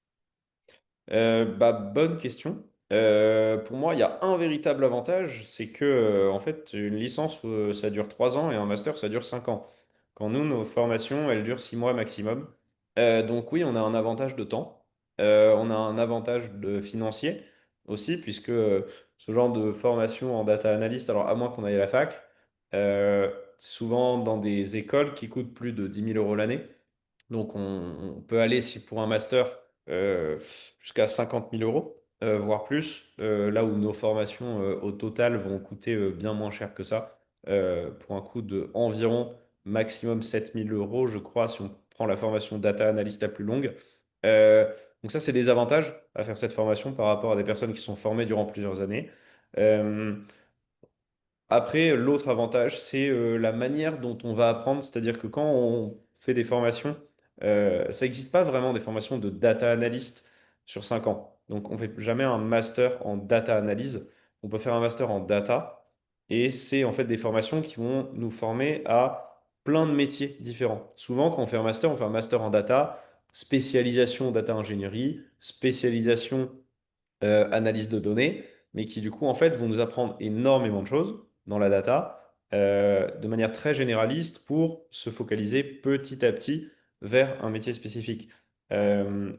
Bah, bonne question. Pour moi, il y a un véritable avantage, c'est que en fait, une licence, ça dure 3 ans et un master, ça dure 5 ans. Quand nous, nos formations, elles durent 6 mois maximum. Donc oui, on a un avantage de temps. On a un avantage de financier aussi, puisque ce genre de formation en data analyst, alors à moins qu'on aille à la fac, souvent dans des écoles qui coûtent plus de 10 000 € l'année. Donc, on peut aller, si pour un master, jusqu'à 50 000 €, voire plus, là où nos formations au total vont coûter bien moins cher que ça, pour un coût de environ maximum 7 000 €, je crois, si on prend la formation data analyst la plus longue. Euh, donc ça, c'est des avantages à faire cette formation par rapport à des personnes qui sont formées durant plusieurs années. Euh, Après, l'autre avantage, c'est la manière dont on va apprendre. C'est-à-dire que quand on fait des formations, ça n'existe pas vraiment des formations de data analyst sur 5 ans. Donc, on ne fait jamais un master en data analyse. On peut faire un master en data. Et c'est en fait des formations qui vont nous former à plein de métiers différents. Souvent, quand on fait un master en data, spécialisation data ingénierie, spécialisation analyse de données, mais qui du coup en fait vont nous apprendre énormément de choses dans la data de manière très généraliste pour se focaliser petit à petit vers un métier spécifique.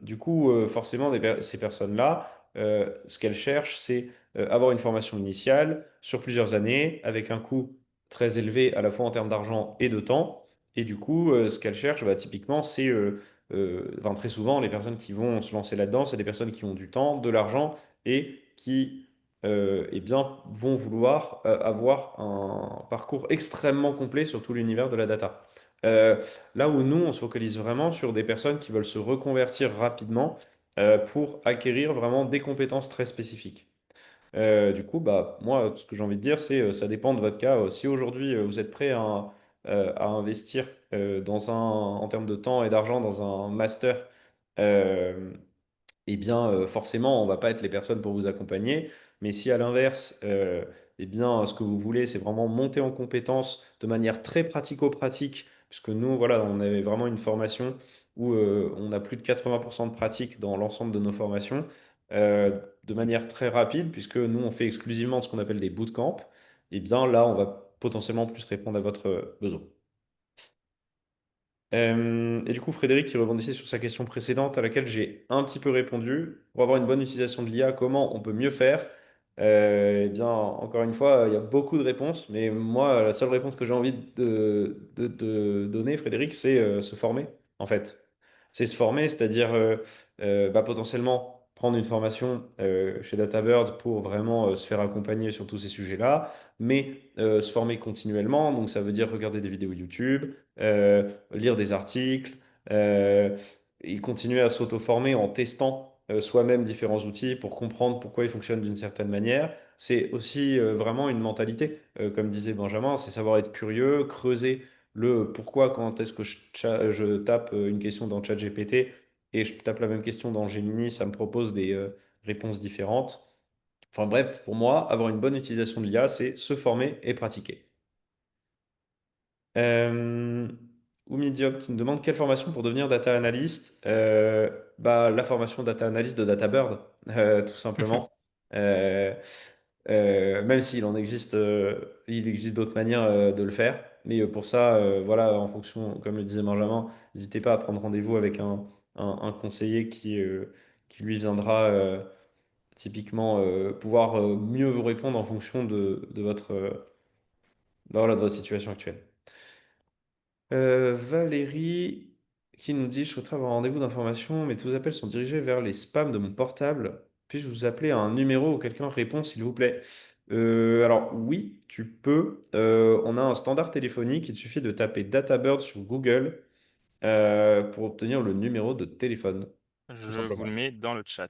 Du coup, forcément, ces personnes-là, ce qu'elles cherchent, c'est avoir une formation initiale sur plusieurs années avec un coût très élevé à la fois en termes d'argent et de temps. Et du coup, ce qu'elles cherchent, bah, typiquement, c'est enfin, très souvent, les personnes qui vont se lancer là-dedans, c'est des personnes qui ont du temps, de l'argent et qui eh bien, vont vouloir avoir un parcours extrêmement complet sur tout l'univers de la data. Euh, Là où nous, on se focalise vraiment sur des personnes qui veulent se reconvertir rapidement pour acquérir vraiment des compétences très spécifiques. Du coup, bah, moi, ce que j'ai envie de dire, c'est ça dépend de votre cas. Si aujourd'hui vous êtes prêt à investir en termes de temps et d'argent dans un master, euh, eh bien, forcément, on va pas être les personnes pour vous accompagner. Mais si à l'inverse, eh bien, ce que vous voulez, c'est vraiment monter en compétences de manière très pratico-pratique, puisque nous, voilà, on avait vraiment une formation où on a plus de 80% de pratique dans l'ensemble de nos formations, de manière très rapide, puisque nous, on fait exclusivement ce qu'on appelle des bootcamps. Eh bien, là, on va potentiellement plus répondre à votre besoin. Et du coup, Frédéric, qui rebondissait sur sa question précédente à laquelle j'ai un petit peu répondu, pour avoir une bonne utilisation de l'IA, comment on peut mieux faire? Eh bien, encore une fois, il y a beaucoup de réponses, mais moi, la seule réponse que j'ai envie de donner, Frédéric, c'est se former, en fait. C'est se former, c'est-à-dire bah, potentiellement prendre une formation chez DataBird pour vraiment se faire accompagner sur tous ces sujets-là, mais se former continuellement, donc ça veut dire regarder des vidéos YouTube, lire des articles, et continuer à s'auto-former en testant soi-même différents outils pour comprendre pourquoi ils fonctionnent d'une certaine manière. C'est aussi vraiment une mentalité, comme disait Benjamin, c'est savoir être curieux, creuser le pourquoi quand est-ce que je tape une question dans ChatGPT et je tape la même question dans Gemini, ça me propose des réponses différentes. Enfin bref, pour moi, avoir une bonne utilisation de l'IA, c'est se former et pratiquer. Euh, Oumi Diop qui nous demande quelle formation pour devenir data analyst. Bah, la formation data analyst de DataBird, tout simplement. Euh, Même s'il en existe, il existe d'autres manières de le faire. Mais pour ça, voilà, en fonction, comme le disait Benjamin, n'hésitez pas à prendre rendez-vous avec un conseiller qui lui viendra typiquement pouvoir mieux vous répondre en fonction de votre, bah, voilà, de votre situation actuelle. Valérie qui nous dit, je souhaiterais avoir un rendez-vous d'information, mais tous vos appels sont dirigés vers les spams de mon portable. Puis-je vous appeler à un numéro où quelqu'un répond, s'il vous plaît? Alors oui, tu peux. On a un standard téléphonique. Il suffit de taper DataBird sur Google pour obtenir le numéro de téléphone, tout Je vous le simplement. mets dans le chat.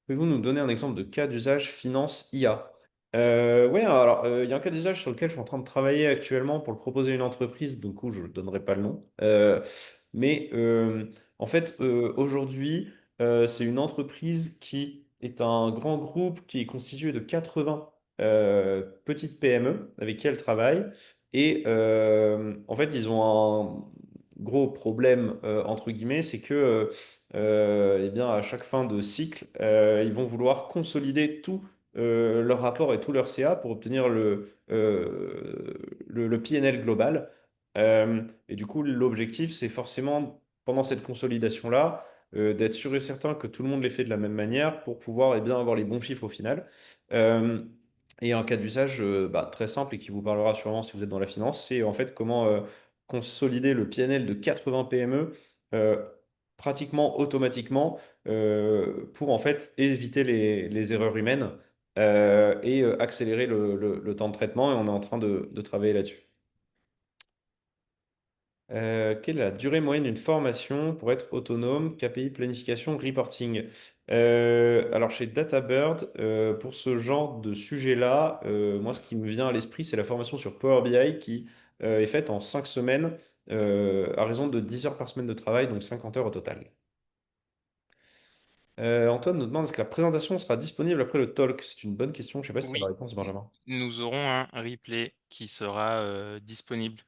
Pouvez-vous nous donner un exemple de cas d'usage finance IA? Oui, alors il y a un cas d'usage sur lequel je suis en train de travailler actuellement pour le proposer à une entreprise, du coup je ne donnerai pas le nom. Mais en fait, aujourd'hui, c'est une entreprise qui est un grand groupe qui est constitué de 80 petites PME avec qui elle travaille. Et en fait, ils ont un gros problème, entre guillemets, c'est que eh bien, à chaque fin de cycle, ils vont vouloir consolider tout leur rapport et tout leur CA pour obtenir le PNL global. Et du coup, l'objectif, c'est forcément, pendant cette consolidation-là, d'être sûr et certain que tout le monde les fait de la même manière pour pouvoir eh bien, avoir les bons chiffres au final. Euh, et un cas d'usage bah, très simple et qui vous parlera sûrement si vous êtes dans la finance, c'est en fait comment consolider le PNL de 80 PME pratiquement automatiquement pour en fait éviter les erreurs humaines et accélérer le temps de traitement. Et on est en train de travailler là-dessus. Quelle est la durée moyenne d'une formation pour être autonome, KPI, planification, reporting? Alors chez DataBird, pour ce genre de sujet-là, moi ce qui me vient à l'esprit, c'est la formation sur Power BI qui est faite en 5 semaines à raison de 10 heures par semaine de travail, donc 50 heures au total. Antoine nous demande est-ce que la présentation sera disponible après le talk? C'est une bonne question, je ne sais pas si tu as la Oui, réponse, Benjamin. nous aurons un replay qui sera disponible.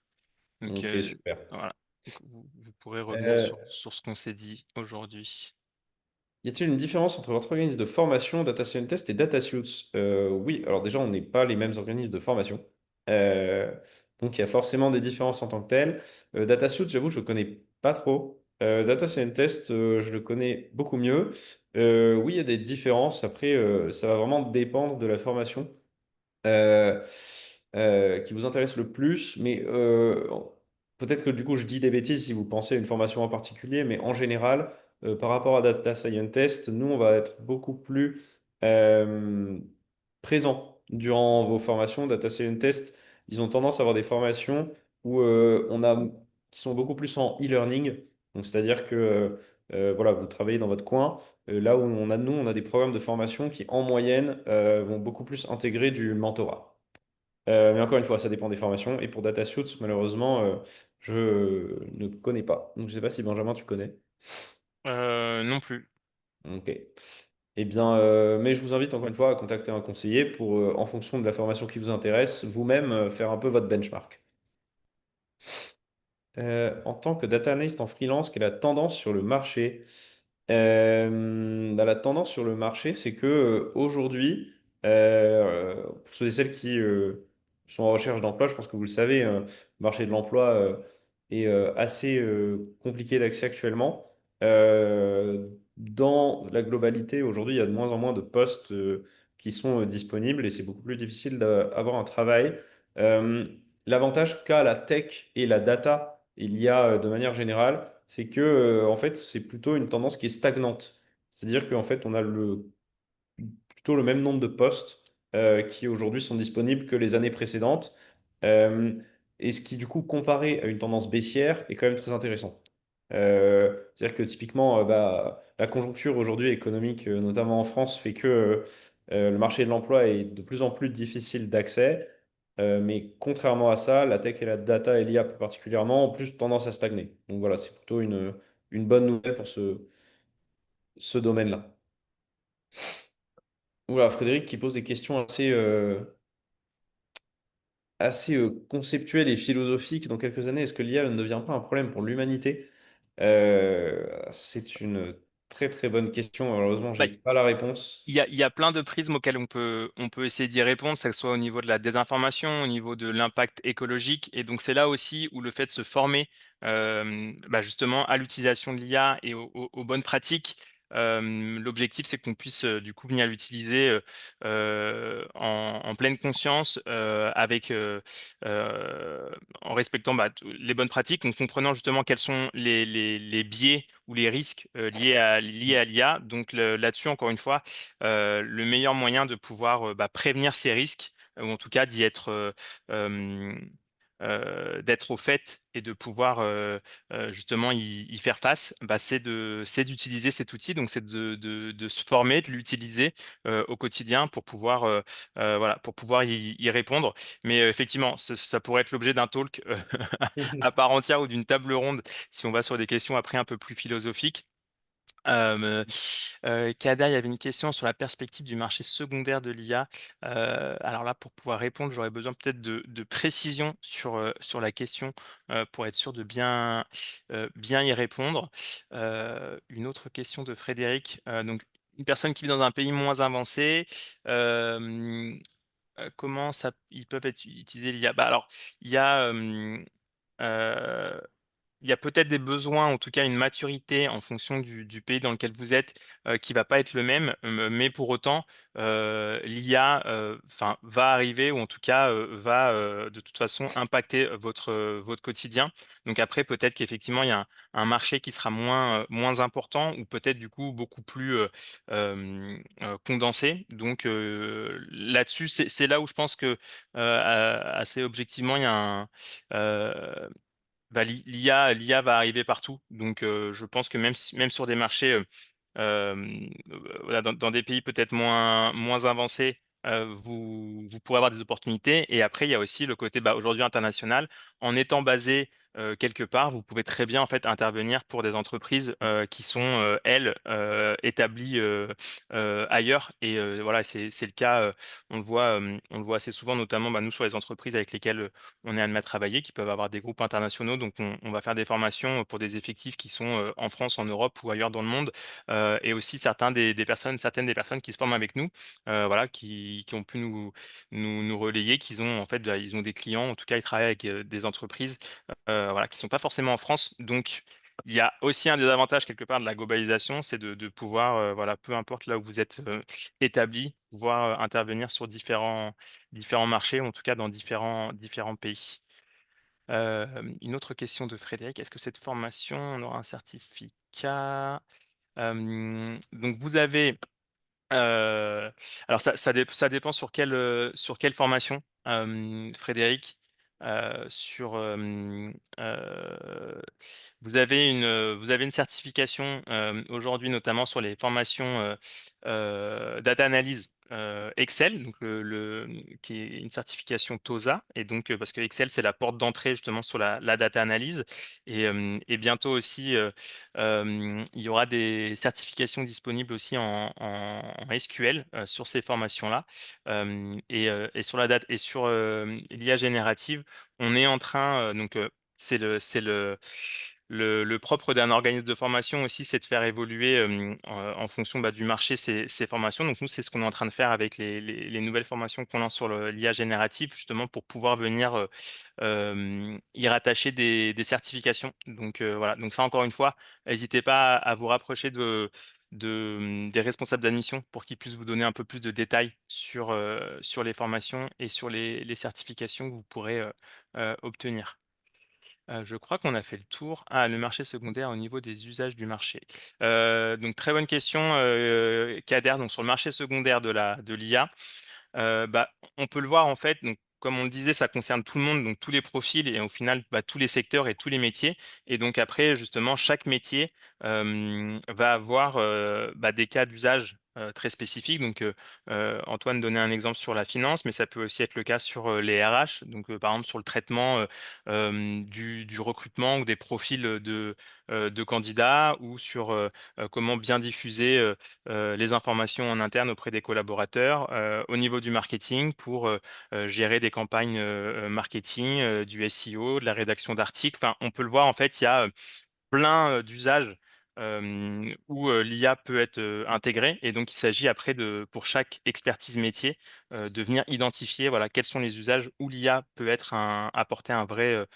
Donc Ok, super. voilà. Donc, vous pourrez revenir Euh, sur ce qu'on s'est dit aujourd'hui. Y a-t-il une différence entre votre organisme de formation, Data Scientist et Data Suits? Oui, alors déjà, on n'est pas les mêmes organismes de formation. Euh, donc, il y a forcément des différences en tant que telles. Data Suits, j'avoue, je ne connais pas trop. Data Scientist, je le connais beaucoup mieux. Oui, il y a des différences. Après, ça va vraiment dépendre de la formation euh, qui vous intéresse le plus, mais peut-être que du coup je dis des bêtises si vous pensez à une formation en particulier, mais en général, par rapport à Data Scientist, nous on va être beaucoup plus euh, présent durant vos formations. Data Scientist, ils ont tendance à avoir des formations où qui sont beaucoup plus en e-learning, donc c'est-à-dire que voilà, vous travaillez dans votre coin. Là où nous, on a des programmes de formation qui, en moyenne, vont beaucoup plus intégrer du mentorat. Mais encore une fois, ça dépend des formations. Et pour DataSuits, malheureusement, je ne connais pas. Donc, je sais pas si Benjamin, tu connais. Non plus. Ok. Eh bien, mais je vous invite encore une fois à contacter un conseiller pour, en fonction de la formation qui vous intéresse, vous-même faire un peu votre benchmark. En tant que data analyst en freelance, quelle est la tendance sur le marché? Bah, la tendance sur le marché, c'est que aujourd'hui, pour ceux et celles qui sont en recherche d'emploi, je pense que vous le savez, le marché de l'emploi est assez compliqué d'accès actuellement. Dans la globalité, aujourd'hui, il y a de moins en moins de postes qui sont disponibles et c'est beaucoup plus difficile d'avoir un travail. Euh, L'avantage qu'a la tech et la data, il y a de manière générale, c'est que en fait, c'est plutôt une tendance qui est stagnante. C'est-à-dire qu'en fait, on a plutôt le même nombre de postes qui aujourd'hui sont disponibles que les années précédentes. Euh, et ce qui, du coup, comparé à une tendance baissière, est quand même très intéressant. C'est-à-dire que typiquement, bah, la conjoncture aujourd'hui économique, notamment en France, fait que le marché de l'emploi est de plus en plus difficile d'accès. Mais contrairement à ça, la tech et la data et l'IA plus particulièrement ont plus tendance à stagner. Donc voilà, c'est plutôt une bonne nouvelle pour ce domaine-là. Voilà, Frédéric qui pose des questions assez conceptuelles et philosophiques. Dans quelques années, est-ce que l'IA ne devient pas un problème pour l'humanité? C'est une très très bonne question. Malheureusement, Bah, j'ai pas la réponse. il y a plein de prismes auxquels on peut essayer d'y répondre, que ce soit au niveau de la désinformation, au niveau de l'impact écologique. Et donc, c'est là aussi où le fait de se former justement à l'utilisation de l'IA et aux bonnes pratiques, l'objectif, c'est qu'on puisse du coup venir l'utiliser en pleine conscience, en respectant les bonnes pratiques, en comprenant justement quels sont les biais ou les risques liés à l'IA. Donc là-dessus, encore une fois, le meilleur moyen de pouvoir prévenir ces risques, ou en tout cas euh, d'être au fait et de pouvoir justement y faire face, c'est d'utiliser cet outil. Donc c'est de se former, de l'utiliser au quotidien pour pouvoir voilà, pour pouvoir y répondre. Mais effectivement, ça pourrait être l'objet d'un talk à part entière ou d'une table ronde si on va sur des questions après un peu plus philosophiques. Euh, Kada, il y avait une question sur la perspective du marché secondaire de l'IA. Alors là, pour pouvoir répondre, j'aurais besoin peut-être de précision sur la question pour être sûr de bien y répondre. Une autre question de Frédéric. Donc, une personne qui vit dans un pays moins avancé, euh, comment ils peuvent être utilisés l'IA? Bah, alors, il y a, euh, il y a peut-être des besoins, en tout cas une maturité en fonction du pays dans lequel vous êtes, qui va pas être le même, mais pour autant, l'IA, va arriver ou en tout cas va de toute façon impacter votre quotidien. Donc après, peut-être qu'effectivement il y a un marché qui sera moins important ou peut-être du coup beaucoup plus condensé. Donc là-dessus, c'est là où je pense que assez objectivement, il y a l'IA va arriver partout. Donc, je pense que même sur des marchés, voilà, dans des pays peut-être moins avancés, vous pourrez avoir des opportunités. Et après, il y a aussi le côté aujourd'hui international. En étant basé quelque part, vous pouvez très bien en fait intervenir pour des entreprises qui sont elles établies ailleurs. Et voilà, c'est le cas. On le voit assez souvent, notamment nous sur les entreprises avec lesquelles on est amené à travailler, qui peuvent avoir des groupes internationaux. Donc, on va faire des formations pour des effectifs qui sont en France, en Europe ou ailleurs dans le monde, et aussi certaines des personnes qui se forment avec nous, voilà, qui ont pu nous relayer, qu'ils ont en fait, ils ont des clients, en tout cas, ils travaillent avec des entreprises, voilà, qui sont pas forcément en France. Donc, il y a aussi un des avantages quelque part de la globalisation, c'est de pouvoir, voilà, peu importe là où vous êtes établi, pouvoir intervenir sur différents marchés, ou en tout cas dans différents pays. Une autre question de Frédéric, est-ce que cette formation, on aura un certificat? Donc vous avez, euh, alors ça dépend sur quelle formation, Frédéric. Euh, vous avez une certification aujourd'hui, notamment sur les formations data analyse. Excel, donc qui est une certification TOSA. Et donc, parce que Excel, c'est la porte d'entrée justement sur la data analyse. Et bientôt aussi, il y aura des certifications disponibles aussi en SQL sur ces formations-là. Et sur la date et sur l'IA générative, on est en train, c'est le propre d'un organisme de formation aussi, c'est de faire évoluer en fonction du marché ces formations. Donc nous, c'est ce qu'on est en train de faire avec les nouvelles formations qu'on lance sur l'IA générative, justement pour pouvoir venir y rattacher des certifications. Donc voilà, donc ça encore une fois, n'hésitez pas à vous rapprocher des responsables d'admission pour qu'ils puissent vous donner un peu plus de détails sur les formations et sur les certifications que vous pourrez obtenir. Je crois qu'on a fait le tour. Ah, le marché secondaire au niveau des usages du marché. Donc très bonne question, Kader. Donc sur le marché secondaire de l'IA, on peut le voir en fait, donc comme on le disait, ça concerne tout le monde, donc tous les profils et au final, tous les secteurs et tous les métiers. Et donc après, justement, chaque métier va avoir des cas d'usage très spécifiques. Donc Antoine donnait un exemple sur la finance, mais ça peut aussi être le cas sur les RH. Donc par exemple sur le traitement du recrutement ou des profils de candidats ou sur comment bien diffuser les informations en interne auprès des collaborateurs, au niveau du marketing pour gérer des campagnes marketing, du SEO, de la rédaction d'articles. Enfin, on peut le voir, en fait, il y a plein d'usages où l'IA peut être intégrée. Et donc, il s'agit après pour chaque expertise métier, de venir identifier voilà, quels sont les usages où l'IA peut apporter un vrai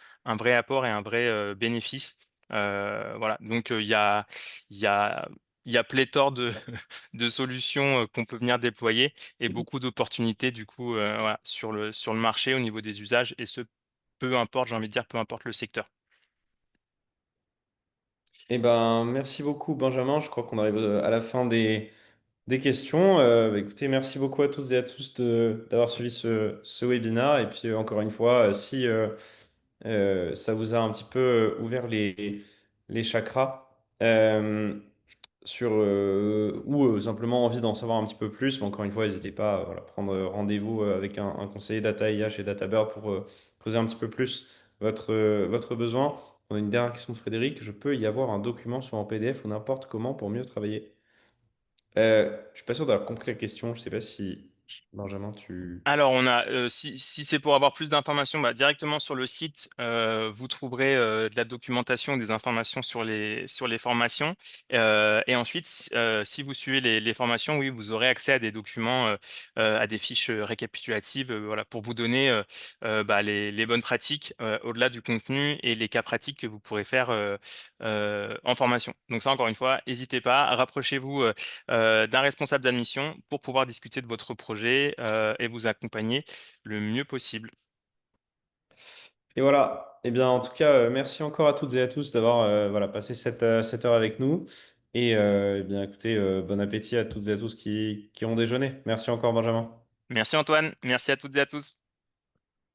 apport et un vrai bénéfice. Voilà. Donc, il y a, il y a pléthore de solutions qu'on peut venir déployer et beaucoup d'opportunités, du coup, voilà, sur le marché au niveau des usages. Et ce, peu importe, j'ai envie de dire, peu importe le secteur. Eh ben, merci beaucoup, Benjamin. Je crois qu'on arrive à la fin des questions. Écoutez, merci beaucoup à toutes et à tous d'avoir suivi ce webinaire. Et puis, encore une fois, si ça vous a un petit peu ouvert les chakras ou simplement envie d'en savoir un petit peu plus, mais encore une fois, n'hésitez pas à voilà, prendre rendez-vous avec un conseiller Data IA chez DataBird pour creuser un petit peu plus votre besoin. On a une dernière question de Frédéric. Je peux y avoir un document soit en PDF ou n'importe comment pour mieux travailler? Je suis pas sûr d'avoir compris la question. Je sais pas si Benjamin, tu... Alors, si c'est pour avoir plus d'informations, directement sur le site, vous trouverez de la documentation, des informations sur les formations. Et ensuite, si vous suivez les formations, oui, vous aurez accès à des documents, à des fiches récapitulatives, voilà, pour vous donner les bonnes pratiques au-delà du contenu et les cas pratiques que vous pourrez faire en formation. Donc ça, encore une fois, n'hésitez pas, rapprochez-vous d'un responsable d'admission pour pouvoir discuter de votre projet et vous accompagner le mieux possible. Et voilà. Eh bien, en tout cas, merci encore à toutes et à tous d'avoir voilà, passé cette heure avec nous. Et eh bien, écoutez, bon appétit à toutes et à tous qui ont déjeuné. Merci encore, Benjamin. Merci Antoine, merci à toutes et à tous.